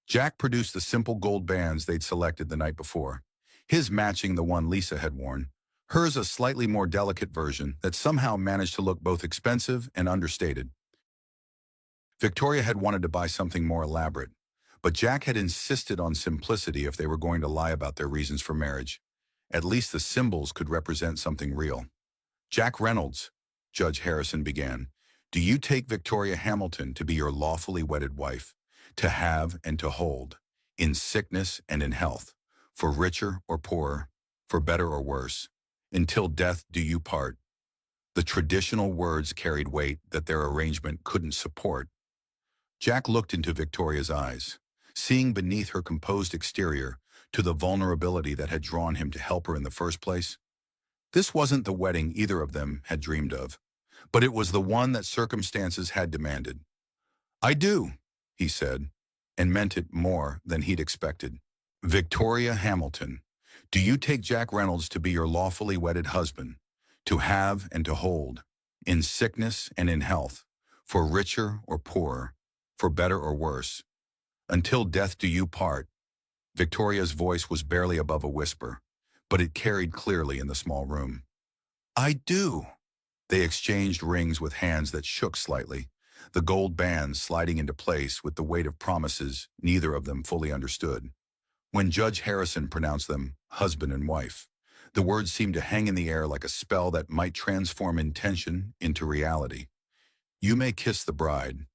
Jack produced the simple gold bands they'd selected the night before, his matching the one Lisa had worn, hers a slightly more delicate version that somehow managed to look both expensive and understated. Victoria had wanted to buy something more elaborate, but Jack had insisted on simplicity if they were going to lie about their reasons for marriage. At least the symbols could represent something real. "Jack Reynolds," Judge Harrison began, "do you take Victoria Hamilton to be your lawfully wedded wife, to have and to hold, in sickness and in health, for richer or poorer, for better or worse, until death do you part?" The traditional words carried weight that their arrangement couldn't support. Jack looked into Victoria's eyes, seeing beneath her composed exterior to the vulnerability that had drawn him to help her in the first place. This wasn't the wedding either of them had dreamed of, but it was the one that circumstances had demanded. "I do," he said, and meant it more than he'd expected. "Victoria Hamilton, do you take Jack Reynolds to be your lawfully wedded husband, to have and to hold, in sickness and in health, for richer or poorer, for better or worse, until death do you part?" Victoria's voice was barely above a whisper, but it carried clearly in the small room. "I do." They exchanged rings with hands that shook slightly, the gold bands sliding into place with the weight of promises neither of them fully understood. When Judge Harrison pronounced them husband and wife, the words seemed to hang in the air like a spell that might transform intention into reality. "You may kiss the bride."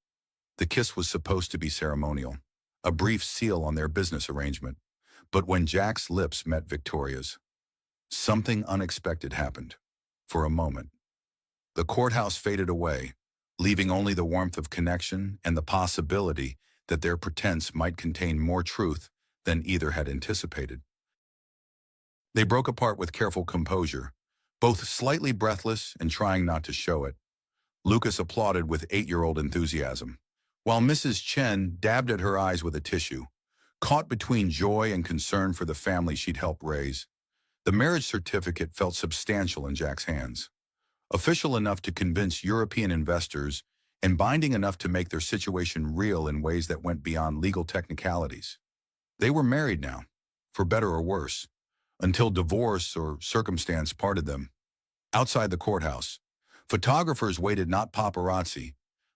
The kiss was supposed to be ceremonial, a brief seal on their business arrangement. But when Jack's lips met Victoria's, something unexpected happened. For a moment, the courthouse faded away, leaving only the warmth of connection and the possibility that their pretense might contain more truth than either had anticipated. They broke apart with careful composure, both slightly breathless and trying not to show it. Lucas applauded with 8-year-old enthusiasm, while Mrs. Chen dabbed at her eyes with a tissue, caught between joy and concern for the family she'd helped raise. The marriage certificate felt substantial in Jack's hands, official enough to convince European investors and binding enough to make their situation real in ways that went beyond legal technicalities. They were married now, for better or worse, until divorce or circumstance parted them. Outside the courthouse, photographers waited, not paparazzi,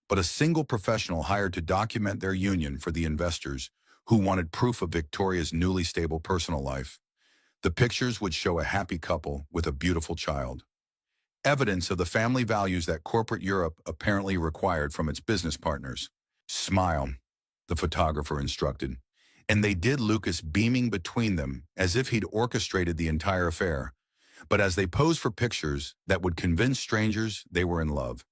but a single professional hired to document their union for the investors who wanted proof of Victoria's newly stable personal life. The pictures would show a happy couple with a beautiful child, evidence of the family values that corporate Europe apparently required from its business partners. "Smile," the photographer instructed, and they did, Lucas beaming between them as if he'd orchestrated the entire affair. But as they posed for pictures that would convince strangers they were in love,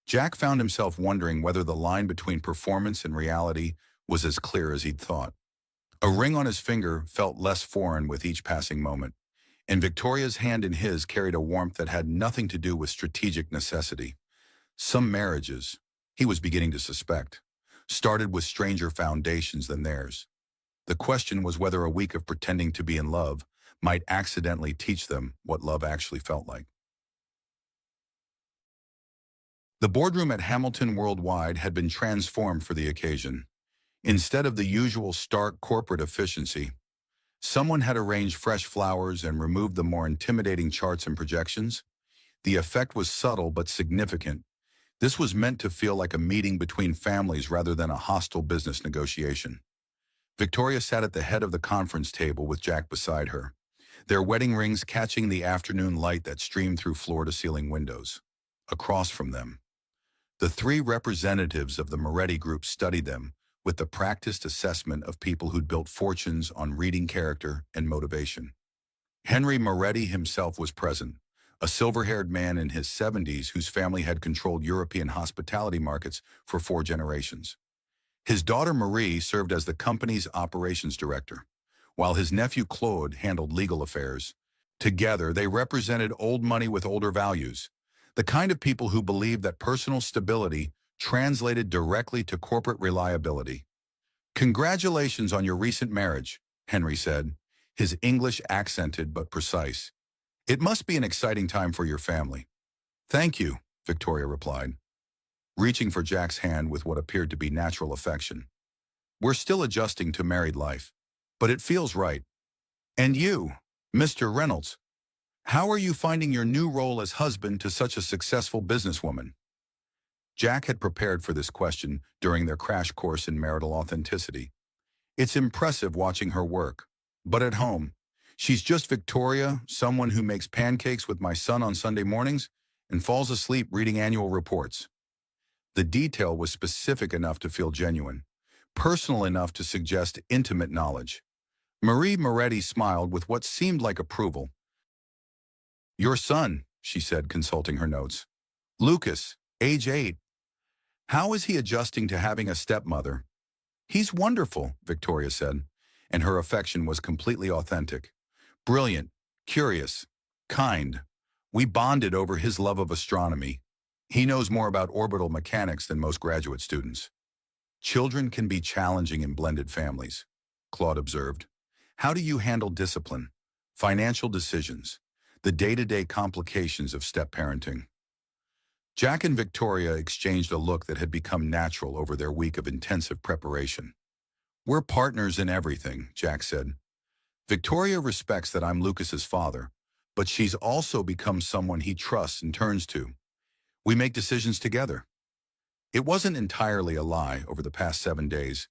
Jack found himself wondering whether the line between performance and reality was as clear as he'd thought. A ring on his finger felt less foreign with each passing moment, and Victoria's hand in his carried a warmth that had nothing to do with strategic necessity. Some marriages, he was beginning to suspect, started with stranger foundations than theirs. The question was whether a week of pretending to be in love might accidentally teach them what love actually felt like. The boardroom at Hamilton Worldwide had been transformed for the occasion. Instead of the usual stark corporate efficiency, someone had arranged fresh flowers and removed the more intimidating charts and projections. The effect was subtle but significant. This was meant to feel like a meeting between families rather than a hostile business negotiation. Victoria sat at the head of the conference table with Jack beside her, their wedding rings catching the afternoon light that streamed through floor-to-ceiling windows. Across from them, the three representatives of the Moretti Group studied them with the practiced assessment of people who'd built fortunes on reading character and motivation. Henry Moretti himself was present, a silver-haired man in his 70s whose family had controlled European hospitality markets for 4 generations. His daughter Marie served as the company's operations director, while his nephew Claude handled legal affairs. Together, they represented old money with older values, the kind of people who believed that personal stability translated directly to corporate reliability. "Congratulations on your recent marriage," Henry said, his English accented but precise. "It must be an exciting time for your family." "Thank you," Victoria replied, reaching for Jack's hand with what appeared to be natural affection. "We're still adjusting to married life, but it feels right. And you, Mr. Reynolds, how are you finding your new role as husband to such a successful businesswoman?" Jack had prepared for this question during their crash course in marital authenticity. "It's impressive watching her work. But at home, she's just Victoria, someone who makes pancakes with my son on Sunday mornings and falls asleep reading annual reports." The detail was specific enough to feel genuine, personal enough to suggest intimate knowledge. Marie Moretti smiled with what seemed like approval. "Your son," she said, consulting her notes. "Lucas, age 8. How is he adjusting to having a stepmother?" "He's wonderful," Victoria said, and her affection was completely authentic. "Brilliant, curious, kind. We bonded over his love of astronomy. He knows more about orbital mechanics than most graduate students." "Children can be challenging in blended families," Claude observed. "How do you handle discipline, financial decisions, the day-to-day complications of step-parenting?" Jack and Victoria exchanged a look that had become natural over their week of intensive preparation. "We're partners in everything," Jack said. "Victoria respects that I'm Lucas's father, but she's also become someone he trusts and turns to. We make decisions together." It wasn't entirely a lie. Over the past 7 days,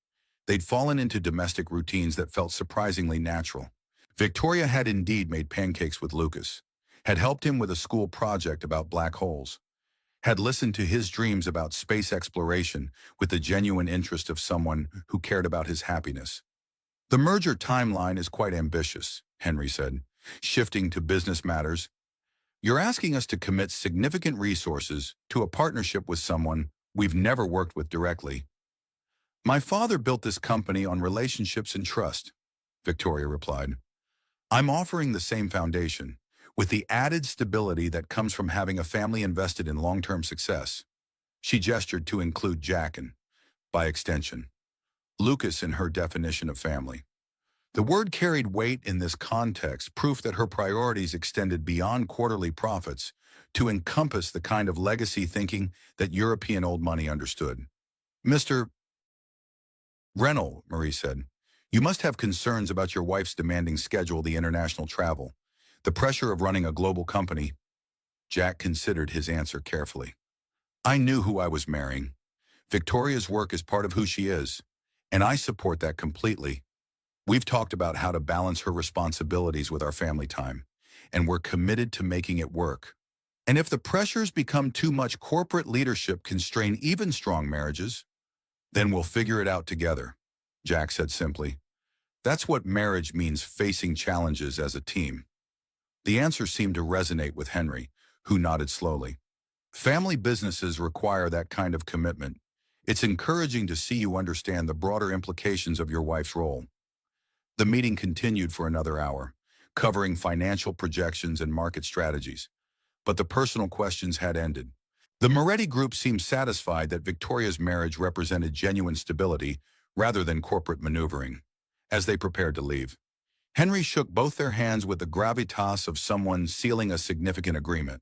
they'd fallen into domestic routines that felt surprisingly natural. Victoria had indeed made pancakes with Lucas, had helped him with a school project about black holes, had listened to his dreams about space exploration with the genuine interest of someone who cared about his happiness. "The merger timeline is quite ambitious," Henry said, shifting to business matters. You're asking us to commit significant resources to a partnership with someone we've never worked with directly. My father built this company on relationships and trust, Victoria replied. I'm offering the same foundation, with the added stability that comes from having a family invested in long-term success. She gestured to include Jack and, by extension, Lucas in her definition of family. The word carried weight in this context, proof that her priorities extended beyond quarterly profits to encompass the kind of legacy thinking that European old money understood. Mr. Reynolds, Marie said, you must have concerns about your wife's demanding schedule, the international travel, the pressure of running a global company. Jack considered his answer carefully. I knew who I was marrying. Victoria's work is part of who she is, and I support that completely. We've talked about how to balance her responsibilities with our family time, and we're committed to making it work. And if the pressures become too much, corporate leadership can strain even strong marriages, then we'll figure it out together, Jack said simply. That's what marriage means, facing challenges as a team. The answer seemed to resonate with Henry, who nodded slowly. Family businesses require that kind of commitment. It's encouraging to see you understand the broader implications of your wife's role. The meeting continued for another hour, covering financial projections and market strategies. But the personal questions had ended. The Moretti group seemed satisfied that Victoria's marriage represented genuine stability rather than corporate maneuvering. As they prepared to leave, Henry shook both their hands with the gravitas of someone sealing a significant agreement.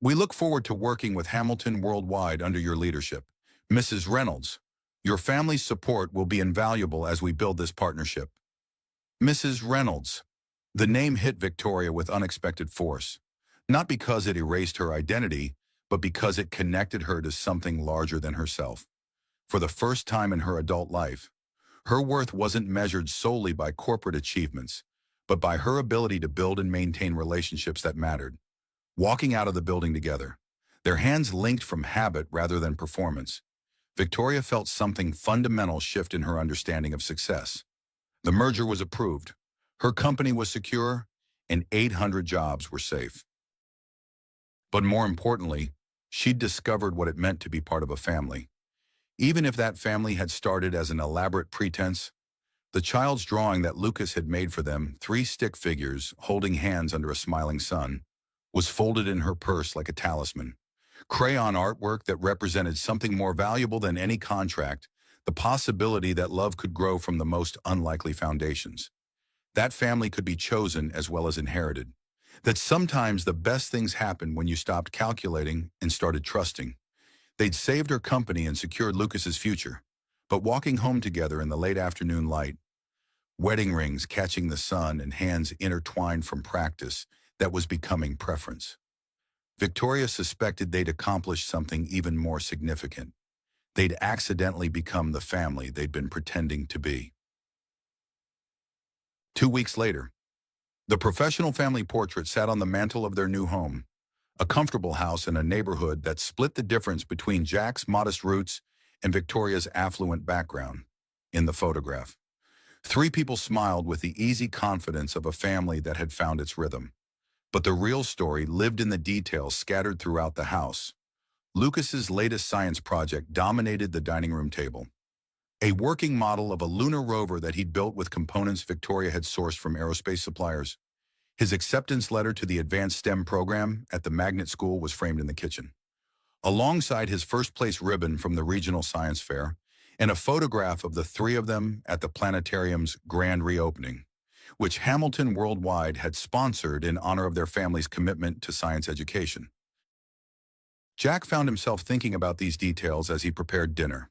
We look forward to working with Hamilton Worldwide under your leadership. Mrs. Reynolds, your family's support will be invaluable as we build this partnership. Mrs. Reynolds. The name hit Victoria with unexpected force, not because it erased her identity, but because it connected her to something larger than herself. For the first time in her adult life, her worth wasn't measured solely by corporate achievements, but by her ability to build and maintain relationships that mattered. Walking out of the building together, their hands linked from habit rather than performance, Victoria felt something fundamental shift in her understanding of success. The merger was approved, her company was secure, and 800 jobs were safe. But more importantly, she'd discovered what it meant to be part of a family. Even if that family had started as an elaborate pretense, the child's drawing that Lucas had made for them, 3 stick figures holding hands under a smiling sun, was folded in her purse like a talisman. Crayon artwork that represented something more valuable than any contract, the possibility that love could grow from the most unlikely foundations. That family could be chosen as well as inherited. That sometimes the best things happen when you stopped calculating and started trusting. They'd saved her company and secured Lucas's future. But walking home together in the late afternoon light, wedding rings catching the sun and hands intertwined from practice that was becoming preference, Victoria suspected they'd accomplished something even more significant. They'd accidentally become the family they'd been pretending to be. 2 weeks later, the professional family portrait sat on the mantel of their new home, a comfortable house in a neighborhood that split the difference between Jack's modest roots and Victoria's affluent background. In the photograph, 3 people smiled with the easy confidence of a family that had found its rhythm. But the real story lived in the details scattered throughout the house. Lucas's latest science project dominated the dining room table. A working model of a lunar rover that he'd built with components Victoria had sourced from aerospace suppliers. His acceptance letter to the advanced STEM program at the magnet school was framed in the kitchen, alongside his first-place ribbon from the regional science fair and a photograph of the 3 of them at the planetarium's grand reopening, which Hamilton Worldwide had sponsored in honor of their family's commitment to science education. Jack found himself thinking about these details as he prepared dinner,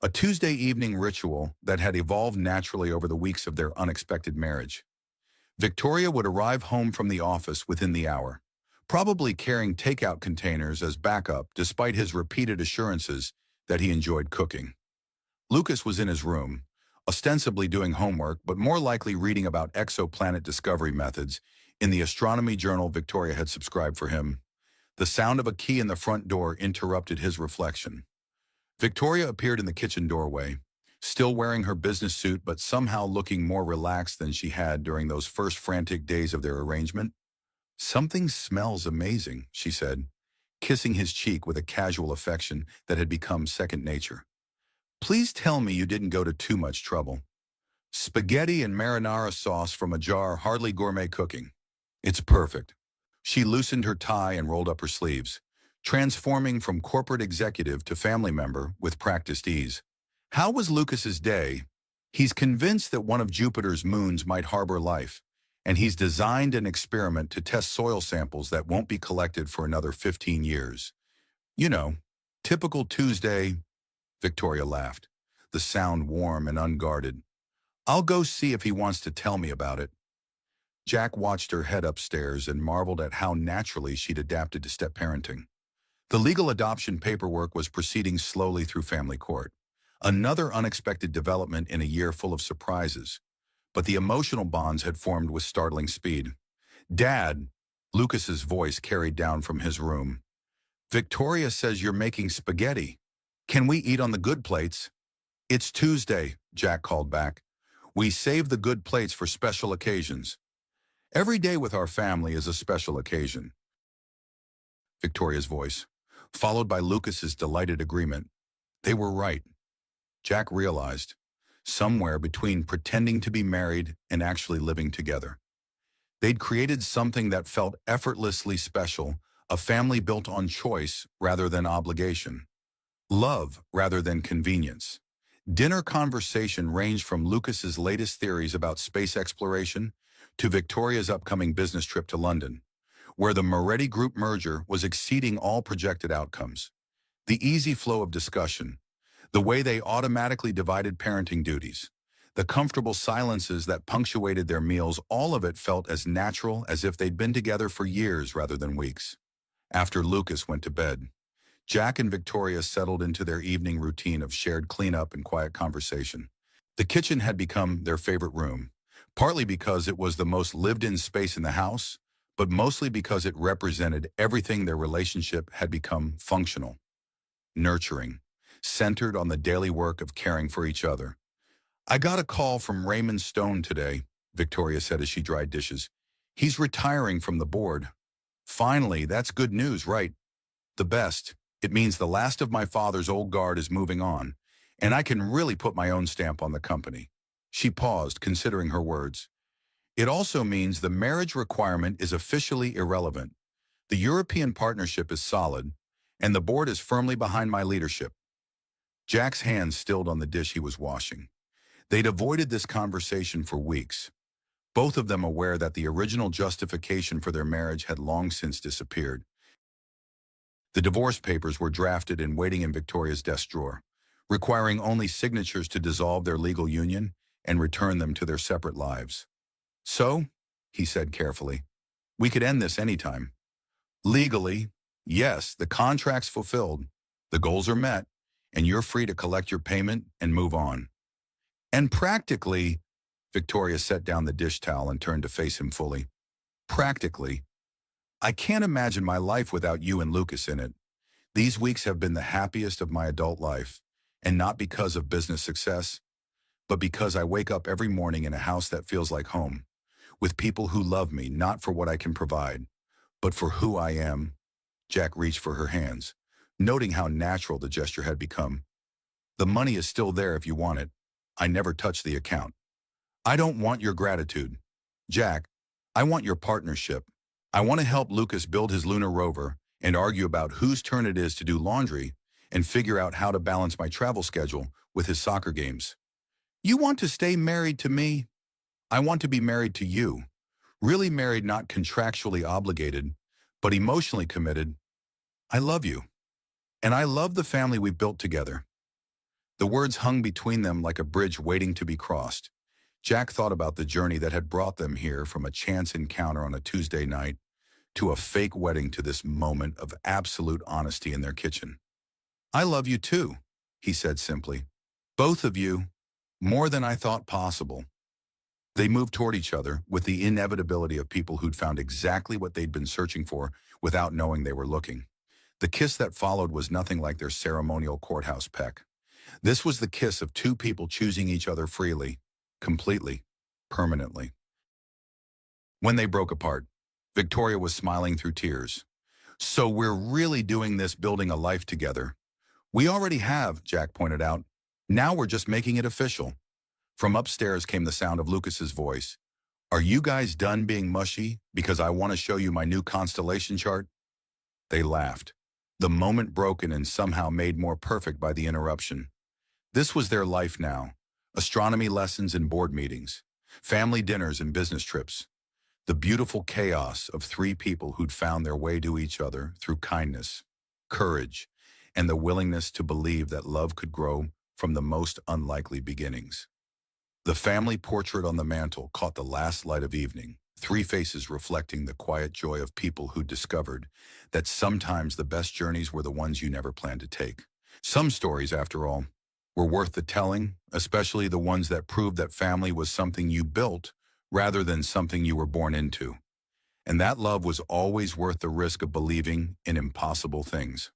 a Tuesday evening ritual that had evolved naturally over the weeks of their unexpected marriage. Victoria would arrive home from the office within the hour, probably carrying takeout containers as backup despite his repeated assurances that he enjoyed cooking. Lucas was in his room, ostensibly doing homework, but more likely reading about exoplanet discovery methods in the astronomy journal Victoria had subscribed for him. The sound of a key in the front door interrupted his reflection. Victoria appeared in the kitchen doorway, still wearing her business suit but somehow looking more relaxed than she had during those first frantic days of their arrangement. Something smells amazing, she said, kissing his cheek with a casual affection that had become second nature. Please tell me you didn't go to too much trouble. Spaghetti and marinara sauce from a jar, hardly gourmet cooking. It's perfect. She loosened her tie and rolled up her sleeves, transforming from corporate executive to family member with practiced ease. How was Lucas's day? He's convinced that one of Jupiter's moons might harbor life, and he's designed an experiment to test soil samples that won't be collected for another 15 years. You know, typical Tuesday, Victoria laughed, the sound warm and unguarded. I'll go see if he wants to tell me about it. Jack watched her head upstairs and marveled at how naturally she'd adapted to step-parenting. The legal adoption paperwork was proceeding slowly through family court. Another unexpected development in a year full of surprises. But the emotional bonds had formed with startling speed. Dad, Lucas's voice carried down from his room. Victoria says you're making spaghetti. Can we eat on the good plates? It's Tuesday, Jack called back. We save the good plates for special occasions. Every day with our family is a special occasion. Victoria's voice, followed by Lucas's delighted agreement. They were right. Jack realized, somewhere between pretending to be married and actually living together. They'd created something that felt effortlessly special, a family built on choice rather than obligation, love rather than convenience. Dinner conversation ranged from Lucas's latest theories about space exploration to Victoria's upcoming business trip to London, where the Moretti Group merger was exceeding all projected outcomes. The easy flow of discussion, the way they automatically divided parenting duties, the comfortable silences that punctuated their meals, all of it felt as natural as if they'd been together for years rather than weeks. After Lucas went to bed, Jack and Victoria settled into their evening routine of shared cleanup and quiet conversation. The kitchen had become their favorite room, partly because it was the most lived-in space in the house, but mostly because it represented everything their relationship had become: functional, nurturing, centered on the daily work of caring for each other. I got a call from Raymond Stone today, Victoria said as she dried dishes. He's retiring from the board. Finally, that's good news, right? The best. It means the last of my father's old guard is moving on, and I can really put my own stamp on the company. She paused, considering her words. It also means the marriage requirement is officially irrelevant. The European partnership is solid, and the board is firmly behind my leadership. Jack's hands stilled on the dish he was washing. They'd avoided this conversation for weeks, both of them aware that the original justification for their marriage had long since disappeared. The divorce papers were drafted and waiting in Victoria's desk drawer, requiring only signatures to dissolve their legal union and return them to their separate lives. So, he said carefully, we could end this anytime. Legally, yes, the contract's fulfilled, the goals are met, and you're free to collect your payment and move on. And practically, Victoria set down the dish towel and turned to face him fully. Practically, I can't imagine my life without you and Lucas in it. These weeks have been the happiest of my adult life, and not because of business success, but because I wake up every morning in a house that feels like home, with people who love me not for what I can provide, but for who I am. Jack reached for her hands, noting how natural the gesture had become. The money is still there if you want it. I never touched the account. I don't want your gratitude, Jack. I want your partnership. I want to help Lucas build his lunar rover and argue about whose turn it is to do laundry and figure out how to balance my travel schedule with his soccer games. You want to stay married to me? I want to be married to you. Really married, not contractually obligated, but emotionally committed. I love you. And I love the family we've built together. The words hung between them like a bridge waiting to be crossed. Jack thought about the journey that had brought them here, from a chance encounter on a Tuesday night to a fake wedding, to this moment of absolute honesty in their kitchen. I love you too, he said simply. Both of you, more than I thought possible. They moved toward each other with the inevitability of people who'd found exactly what they'd been searching for without knowing they were looking. The kiss that followed was nothing like their ceremonial courthouse peck. This was the kiss of two people choosing each other freely, completely, permanently. When they broke apart, Victoria was smiling through tears. So we're really doing this, building a life together. We already have, Jack pointed out. Now we're just making it official. From upstairs came the sound of Lucas's voice. Are you guys done being mushy? Because I want to show you my new constellation chart. They laughed. The moment broken and somehow made more perfect by the interruption. This was their life now. Astronomy lessons and board meetings. Family dinners and business trips. The beautiful chaos of three people who'd found their way to each other through kindness, courage, and the willingness to believe that love could grow from the most unlikely beginnings. The family portrait on the mantel caught the last light of evening, three faces reflecting the quiet joy of people who discovered that sometimes the best journeys were the ones you never planned to take. Some stories, after all, were worth the telling, especially the ones that proved that family was something you built rather than something you were born into. And that love was always worth the risk of believing in impossible things.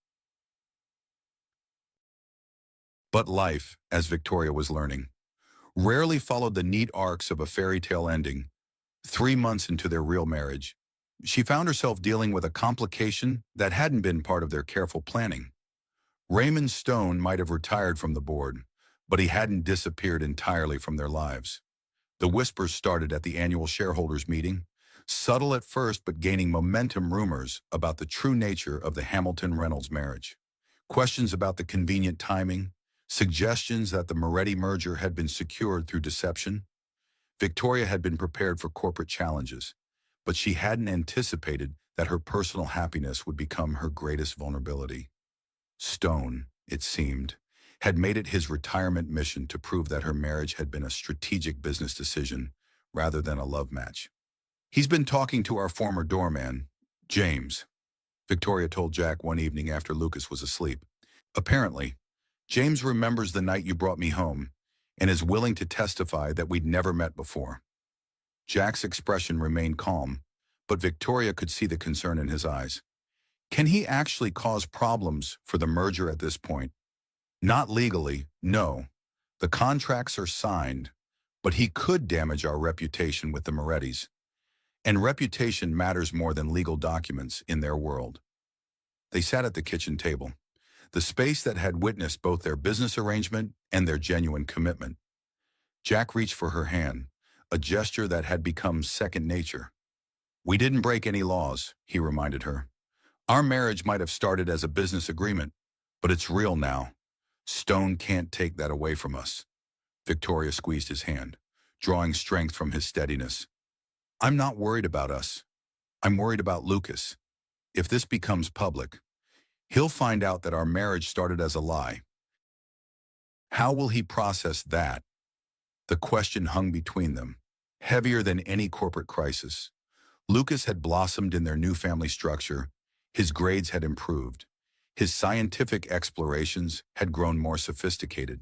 But life, as Victoria was learning, rarely followed the neat arcs of a fairy tale ending. 3 months into their real marriage, she found herself dealing with a complication that hadn't been part of their careful planning. Raymond Stone might have retired from the board, but he hadn't disappeared entirely from their lives. The whispers started at the annual shareholders meeting, subtle at first but gaining momentum, rumors about the true nature of the Hamilton-Reynolds marriage. Questions about the convenient timing, suggestions that the Moretti merger had been secured through deception. Victoria had been prepared for corporate challenges, but she hadn't anticipated that her personal happiness would become her greatest vulnerability. Stone, it seemed, had made it his retirement mission to prove that her marriage had been a strategic business decision rather than a love match. He's been talking to our former doorman, James, Victoria told Jack one evening after Lucas was asleep. Apparently, James remembers the night you brought me home and is willing to testify that we'd never met before. Jack's expression remained calm, but Victoria could see the concern in his eyes. Can he actually cause problems for the merger at this point? Not legally, no. The contracts are signed, but he could damage our reputation with the Morettis. And reputation matters more than legal documents in their world. They sat at the kitchen table, the space that had witnessed both their business arrangement and their genuine commitment. Jack reached for her hand, a gesture that had become second nature. We didn't break any laws, he reminded her. Our marriage might have started as a business agreement, but it's real now. Stone can't take that away from us. Victoria squeezed his hand, drawing strength from his steadiness. I'm not worried about us. I'm worried about Lucas. If this becomes public, he'll find out that our marriage started as a lie. How will he process that? The question hung between them, heavier than any corporate crisis. Lucas had blossomed in their new family structure. His grades had improved. His scientific explorations had grown more sophisticated,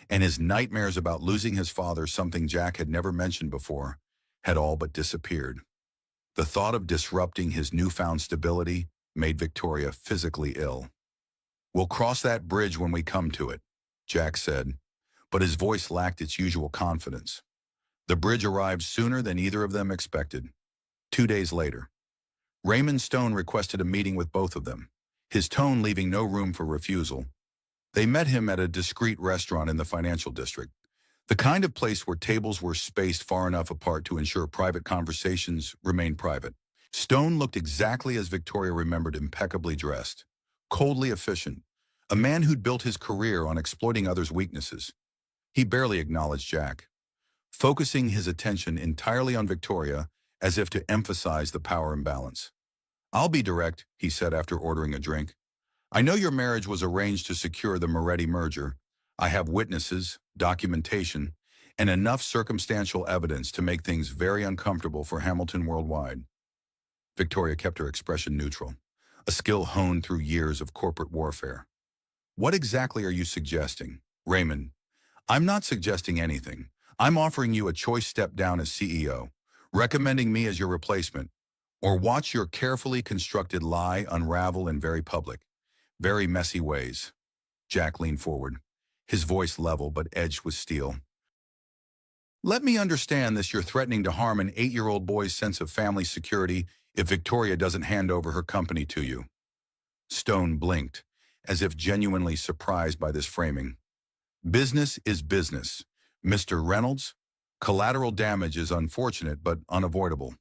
and his nightmares about losing his father, something Jack had never mentioned before, had all but disappeared. The thought of disrupting his newfound stability made Victoria physically ill. We'll cross that bridge when we come to it, Jack said, but his voice lacked its usual confidence. The bridge arrived sooner than either of them expected. 2 days later, Raymond Stone requested a meeting with both of them, his tone leaving no room for refusal. They met him at a discreet restaurant in the financial district, the kind of place where tables were spaced far enough apart to ensure private conversations remained private. Stone looked exactly as Victoria remembered, impeccably dressed, coldly efficient, a man who'd built his career on exploiting others' weaknesses. He barely acknowledged Jack, focusing his attention entirely on Victoria as if to emphasize the power imbalance. I'll be direct, he said after ordering a drink. I know your marriage was arranged to secure the Moretti merger. I have witnesses, documentation, and enough circumstantial evidence to make things very uncomfortable for Hamilton worldwide. Victoria kept her expression neutral, a skill honed through years of corporate warfare. What exactly are you suggesting? Raymond, I'm not suggesting anything. I'm offering you a choice step down as CEO, recommending me as your replacement, or watch your carefully constructed lie unravel in very public, very messy ways. Jack leaned forward, his voice level but edged with steel. Let me understand this. You're threatening to harm an 8-year-old boy's sense of family security if Victoria doesn't hand over her company to you. Stone blinked, as if genuinely surprised by this framing. Business is business, Mr. Reynolds. Collateral damage is unfortunate but unavoidable.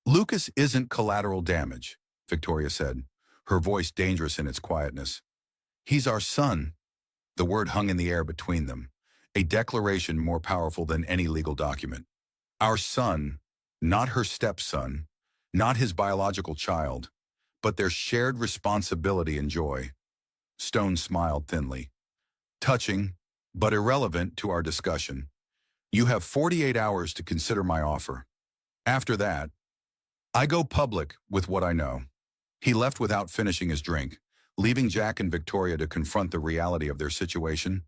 Lucas isn't collateral damage, Victoria said, her voice dangerous in its quietness. He's our son. The word hung in the air between them, a declaration more powerful than any legal document. Our son, not her stepson, not his biological child, but their shared responsibility and joy. Stone smiled thinly. Touching, but irrelevant to our discussion. You have 48 hours to consider my offer. After that, I go public with what I know. He left without finishing his drink, leaving Jack and Victoria to confront the reality of their situation.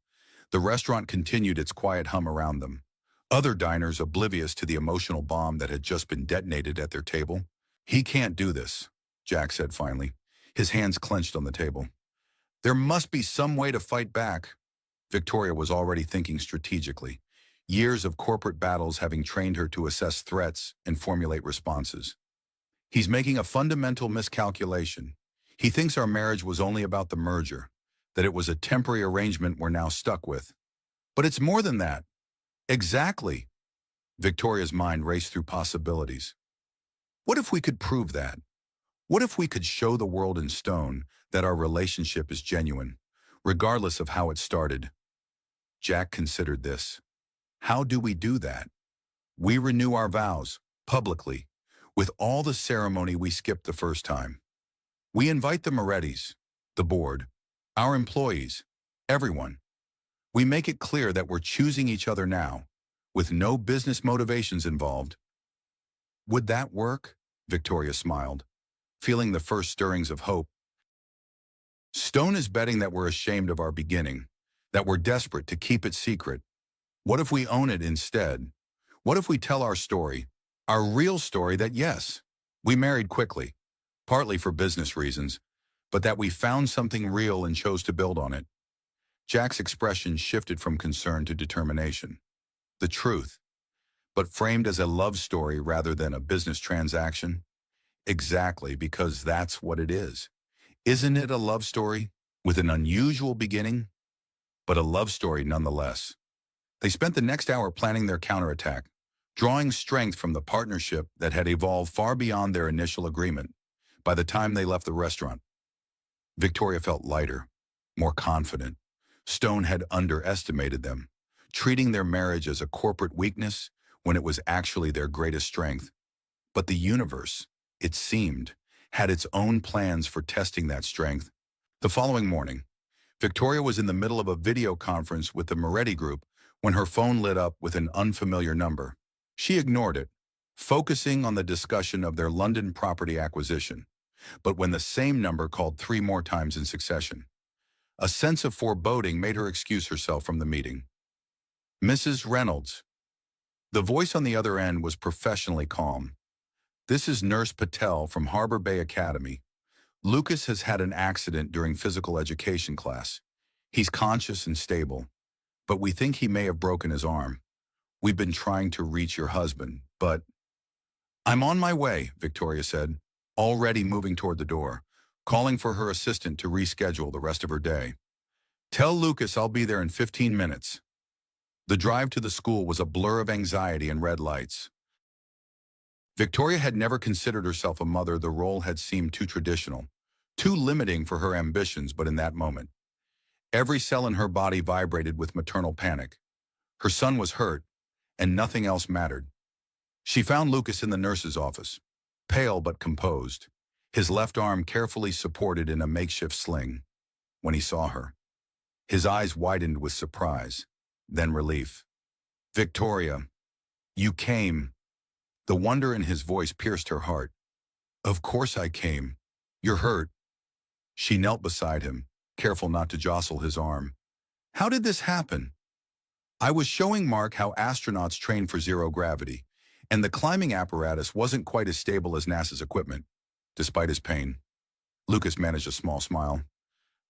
The restaurant continued its quiet hum around them. Other diners oblivious to the emotional bomb that had just been detonated at their table. He can't do this, Jack said finally, his hands clenched on the table. There must be some way to fight back. Victoria was already thinking strategically, years of corporate battles having trained her to assess threats and formulate responses. He's making a fundamental miscalculation. He thinks our marriage was only about the merger, that it was a temporary arrangement we're now stuck with. But it's more than that. Exactly. Victoria's mind raced through possibilities. What if we could prove that? What if we could show the world in stone that our relationship is genuine, regardless of how it started? Jack considered this. How do we do that? We renew our vows, publicly, with all the ceremony we skipped the first time. We invite the Morettis, the board, our employees, everyone. We make it clear that we're choosing each other now, with no business motivations involved. Would that work? Victoria smiled, feeling the first stirrings of hope. Stone is betting that we're ashamed of our beginning, that we're desperate to keep it secret. What if we own it instead? What if we tell our story, our real story, that yes, we married quickly, partly for business reasons, but that we found something real and chose to build on it? Jack's expression shifted from concern to determination. The truth, but framed as a love story rather than a business transaction? Exactly, because that's what it is. Isn't it a love story with an unusual beginning, but a love story nonetheless? They spent the next hour planning their counterattack, drawing strength from the partnership that had evolved far beyond their initial agreement. By the time they left the restaurant, Victoria felt lighter, more confident. Stone had underestimated them, treating their marriage as a corporate weakness when it was actually their greatest strength. But the universe, it seemed, had its own plans for testing that strength. The following morning, Victoria was in the middle of a video conference with the Moretti group when her phone lit up with an unfamiliar number. She ignored it, focusing on the discussion of their London property acquisition. But when the same number called 3 more times in succession, a sense of foreboding made her excuse herself from the meeting. Mrs. Reynolds. The voice on the other end was professionally calm. This is Nurse Patel from Harbor Bay Academy. Lucas has had an accident during physical education class. He's conscious and stable, but we think he may have broken his arm. We've been trying to reach your husband, but... I'm on my way, Victoria said, already moving toward the door, calling for her assistant to reschedule the rest of her day. Tell Lucas I'll be there in 15 minutes. The drive to the school was a blur of anxiety and red lights. Victoria had never considered herself a mother. The role had seemed too traditional, too limiting for her ambitions, but in that moment, every cell in her body vibrated with maternal panic. Her son was hurt, and nothing else mattered. She found Lucas in the nurse's office, pale but composed, his left arm carefully supported in a makeshift sling. When he saw her, his eyes widened with surprise, then relief. Victoria, you came. The wonder in his voice pierced her heart. Of course I came. You're hurt. She knelt beside him, careful not to jostle his arm. How did this happen? I was showing Mark how astronauts train for zero gravity, and the climbing apparatus wasn't quite as stable as NASA's equipment, despite his pain. Lucas managed a small smile.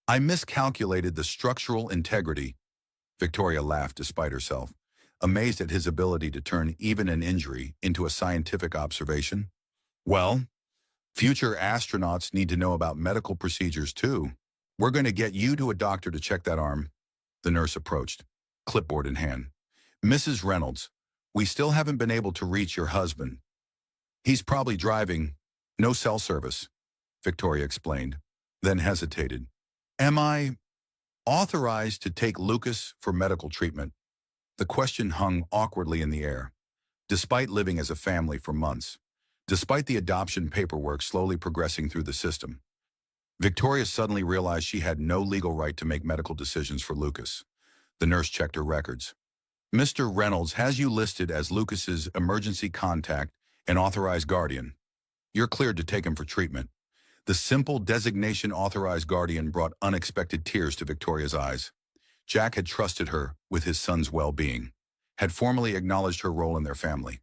I miscalculated the structural integrity. Victoria laughed despite herself, amazed at his ability to turn even an injury into a scientific observation. Well, Future astronauts need to know about medical procedures too. We're going to get you to a doctor to check that arm. The nurse approached, clipboard in hand. Mrs. Reynolds, we still haven't been able to reach your husband. He's probably driving. No cell service, Victoria explained, then hesitated. Am I authorized to take Lucas for medical treatment? The question hung awkwardly in the air. Despite living as a family for months, despite the adoption paperwork slowly progressing through the system, Victoria suddenly realized she had no legal right to make medical decisions for Lucas. The nurse checked her records. Mr. Reynolds has you listed as Lucas's emergency contact and authorized guardian. You're cleared to take him for treatment. The simple designation authorized guardian brought unexpected tears to Victoria's eyes. Jack had trusted her with his son's well-being, had formally acknowledged her role in their family,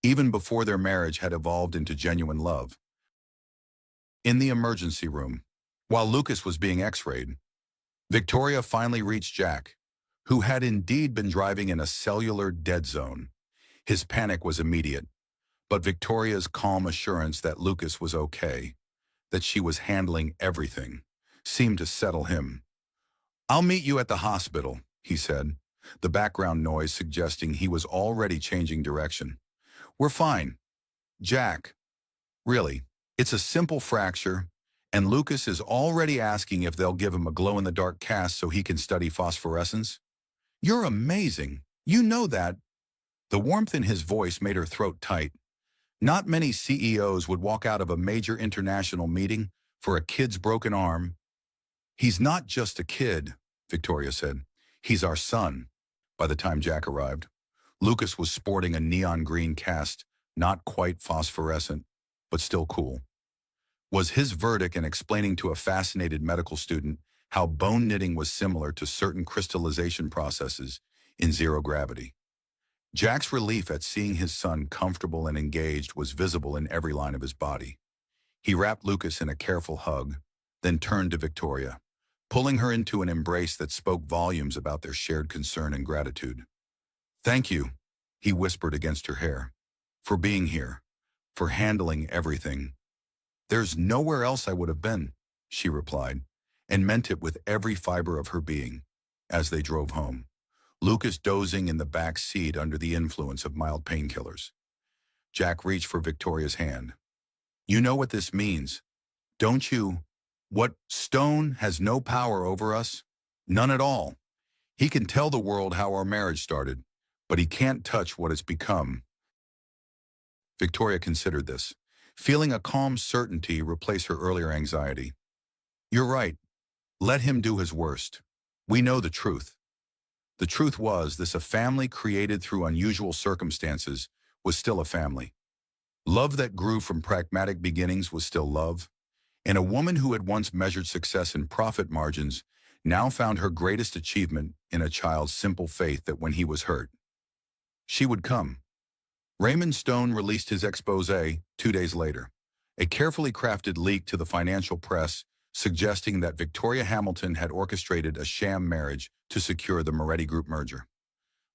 even before their marriage had evolved into genuine love. In the emergency room, while Lucas was being x-rayed, Victoria finally reached Jack, who had indeed been driving in a cellular dead zone. His panic was immediate, but Victoria's calm assurance that Lucas was okay, that she was handling everything, seemed to settle him. I'll meet you at the hospital, he said, the background noise suggesting he was already changing direction. We're fine. Jack, really, it's a simple fracture, and Lucas is already asking if they'll give him a glow-in-the-dark cast so he can study phosphorescence. You're amazing. You know that. The warmth in his voice made her throat tight. Not many CEOs would walk out of a major international meeting for a kid's broken arm. He's not just a kid, Victoria said. He's our son. By the time Jack arrived, Lucas was sporting a neon green cast, not quite phosphorescent, but still cool. Was his verdict in explaining to a fascinated medical student how bone knitting was similar to certain crystallization processes in zero gravity. Jack's relief at seeing his son comfortable and engaged was visible in every line of his body. He wrapped Lucas in a careful hug, then turned to Victoria, pulling her into an embrace that spoke volumes about their shared concern and gratitude. Thank you, he whispered against her hair, for being here, for handling everything. There's nowhere else I would have been, she replied, and meant it with every fiber of her being. As they drove home, Lucas dozing in the back seat under the influence of mild painkillers. Jack reached for Victoria's hand. You know what this means, don't you? What, Stone has no power over us? None at all. He can tell the world how our marriage started, but he can't touch what it's become. Victoria considered this, feeling a calm certainty replace her earlier anxiety. You're right. Let him do his worst. We know the truth. The truth was, a family created through unusual circumstances was still a family. Love that grew from pragmatic beginnings was still love, and a woman who had once measured success in profit margins now found her greatest achievement in a child's simple faith that when he was hurt, she would come. Raymond Stone released his exposé 2 days later, a carefully crafted leak to the financial press suggesting that Victoria Hamilton had orchestrated a sham marriage to secure the Moretti Group merger.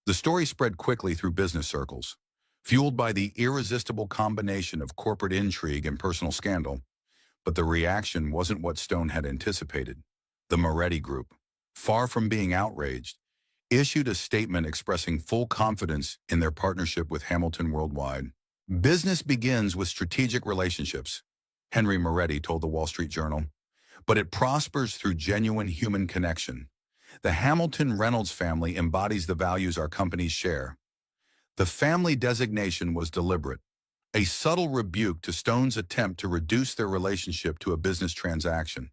The story spread quickly through business circles, fueled by the irresistible combination of corporate intrigue and personal scandal. But the reaction wasn't what Stone had anticipated. The Moretti Group, far from being outraged, issued a statement expressing full confidence in their partnership with Hamilton Worldwide. Business begins with strategic relationships, Henry Moretti told the Wall Street Journal, but it prospers through genuine human connection. The Hamilton Reynolds family embodies the values our companies share. The family designation was deliberate, a subtle rebuke to Stone's attempt to reduce their relationship to a business transaction.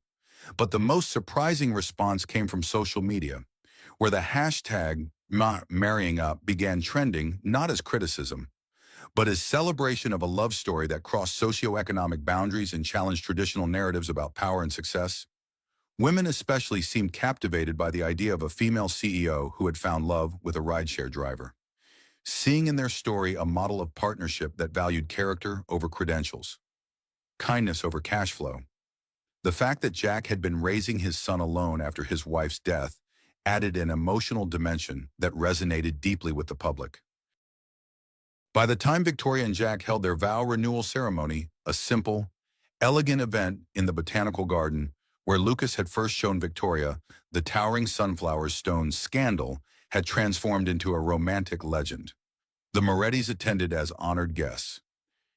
But the most surprising response came from social media, where the hashtag marrying up began trending not as criticism, but as celebration of a love story that crossed socioeconomic boundaries and challenged traditional narratives about power and success. Women especially seemed captivated by the idea of a female CEO who had found love with a rideshare driver, seeing in their story a model of partnership that valued character over credentials, kindness over cash flow. The fact that Jack had been raising his son alone after his wife's death added an emotional dimension that resonated deeply with the public. By the time Victoria and Jack held their vow renewal ceremony, a simple, elegant event in the botanical garden where Lucas had first shown Victoria the towering sunflower stone scandal had transformed into a romantic legend. The Morettis attended as honored guests,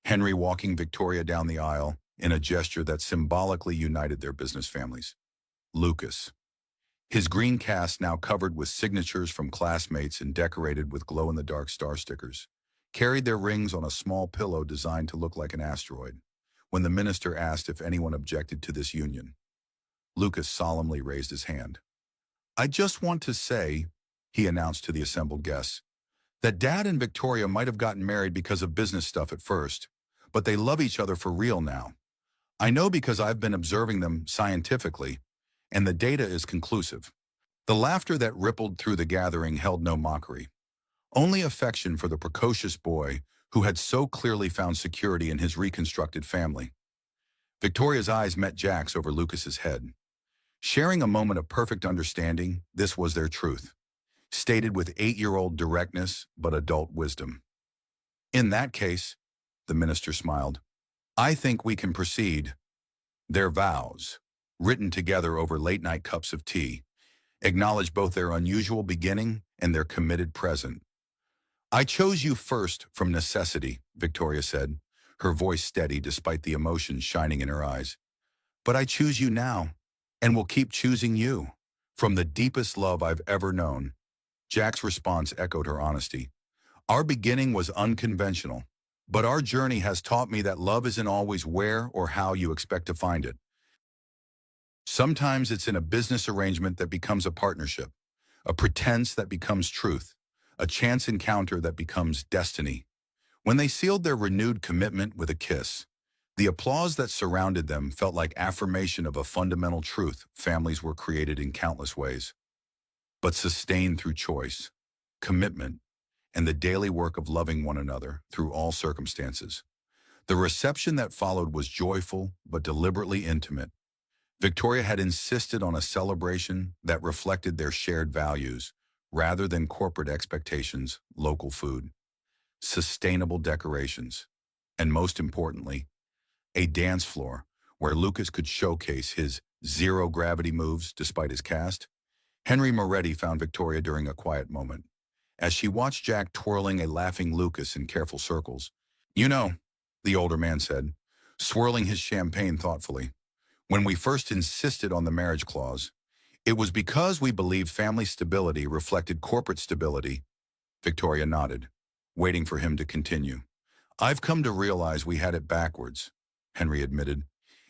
Henry walking Victoria down the aisle in a gesture that symbolically united their business families. Lucas, his green cast now covered with signatures from classmates and decorated with glow-in-the-dark star stickers, carried their rings on a small pillow designed to look like an asteroid. When the minister asked if anyone objected to this union, Lucas solemnly raised his hand. "I just want to say," he announced to the assembled guests, "that Dad and Victoria might have gotten married because of business stuff at first, but they love each other for real now. I know because I've been observing them scientifically, and the data is conclusive." The laughter that rippled through the gathering held no mockery, only affection for the precocious boy who had so clearly found security in his reconstructed family. Victoria's eyes met Jack's over Lucas's head. Sharing a moment of perfect understanding, this was their truth, stated with 8-year-old directness but adult wisdom. "In that case," the minister smiled, "I think we can proceed." Their vows, written together over late-night cups of tea, acknowledge both their unusual beginning and their committed present. "I chose you first from necessity," Victoria said, her voice steady despite the emotion shining in her eyes. "But I choose you now, and will keep choosing you, from the deepest love I've ever known." Jack's response echoed her honesty. "Our beginning was unconventional, but our journey has taught me that love isn't always where or how you expect to find it. Sometimes it's in a business arrangement that becomes a partnership, a pretense that becomes truth, a chance encounter that becomes destiny." When they sealed their renewed commitment with a kiss, the applause that surrounded them felt like affirmation of a fundamental truth: families were created in countless ways, but sustained through choice, commitment, and the daily work of loving one another through all circumstances. The reception that followed was joyful but deliberately intimate. Victoria had insisted on a celebration that reflected their shared values, rather than corporate expectations: local food, sustainable decorations, and most importantly, a dance floor where Lucas could showcase his zero-gravity moves despite his cast. Henry Moretti found Victoria during a quiet moment, as she watched Jack twirling a laughing Lucas in careful circles. "You know," the older man said, swirling his champagne thoughtfully, "when we first insisted on the marriage clause, it was because we believed family stability reflected corporate stability." Victoria nodded, waiting for him to continue. "I've come to realize we had it backwards," Henry admitted.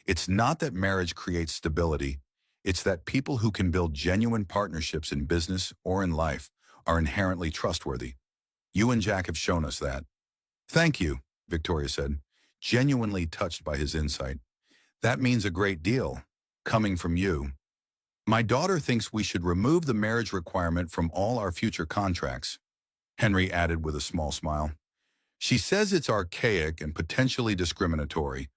"It's not that marriage creates stability, it's that people who can build genuine partnerships in business or in life are inherently trustworthy. You and Jack have shown us that." "Thank you," Victoria said, genuinely touched by his insight. "That means a great deal, coming from you." "My daughter thinks we should remove the marriage requirement from all our future contracts," Henry added with a small smile. "She says it's archaic and potentially discriminatory.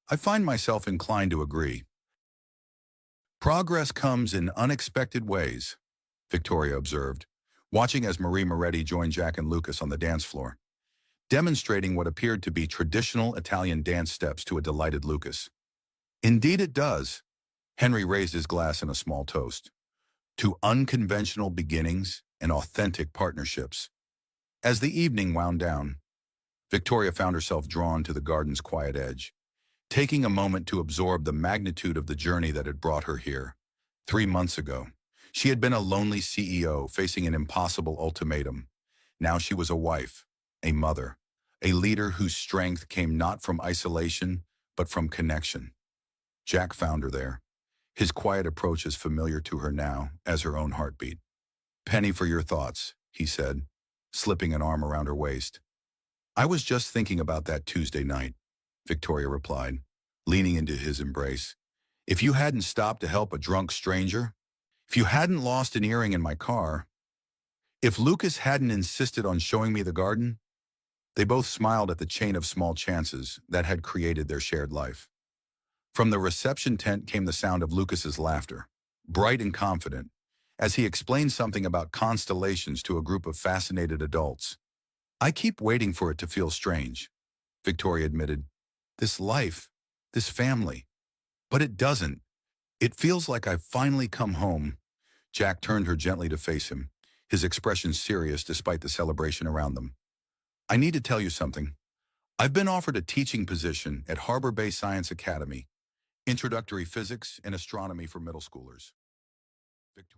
I find myself inclined to agree." "Progress comes in unexpected ways," Victoria observed, watching as Marie Moretti joined Jack and Lucas on the dance floor, demonstrating what appeared to be traditional Italian dance steps to a delighted Lucas. "Indeed it does." Henry raised his glass in a small toast. "To unconventional beginnings and authentic partnerships." As the evening wound down, Victoria found herself drawn to the garden's quiet edge, taking a moment to absorb the magnitude of the journey that had brought her here. 3 months ago, she had been a lonely CEO facing an impossible ultimatum. Now she was a wife, a mother, a leader whose strength came not from isolation, but from connection. Jack found her there, his quiet approach as familiar to her now as her own heartbeat. "Penny for your thoughts," he said, slipping an arm around her waist. "I was just thinking about that Tuesday night," Victoria replied, leaning into his embrace. "If you hadn't stopped to help a drunk stranger, if you hadn't lost an earring in my car, if Lucas hadn't insisted on showing me the garden." They both smiled at the chain of small chances that had created their shared life. From the reception tent came the sound of Lucas's laughter, bright and confident, as he explained something about constellations to a group of fascinated adults. "I keep waiting for it to feel strange," Victoria admitted. "This life, this family. But it doesn't. It feels like I've finally come home. Jack turned her gently to face him, his expression serious despite the celebration around them. I need to tell you something. I've been offered a teaching position at Harbor Bay Science Academy, introductory physics and astronomy for middle schoolers. Victoria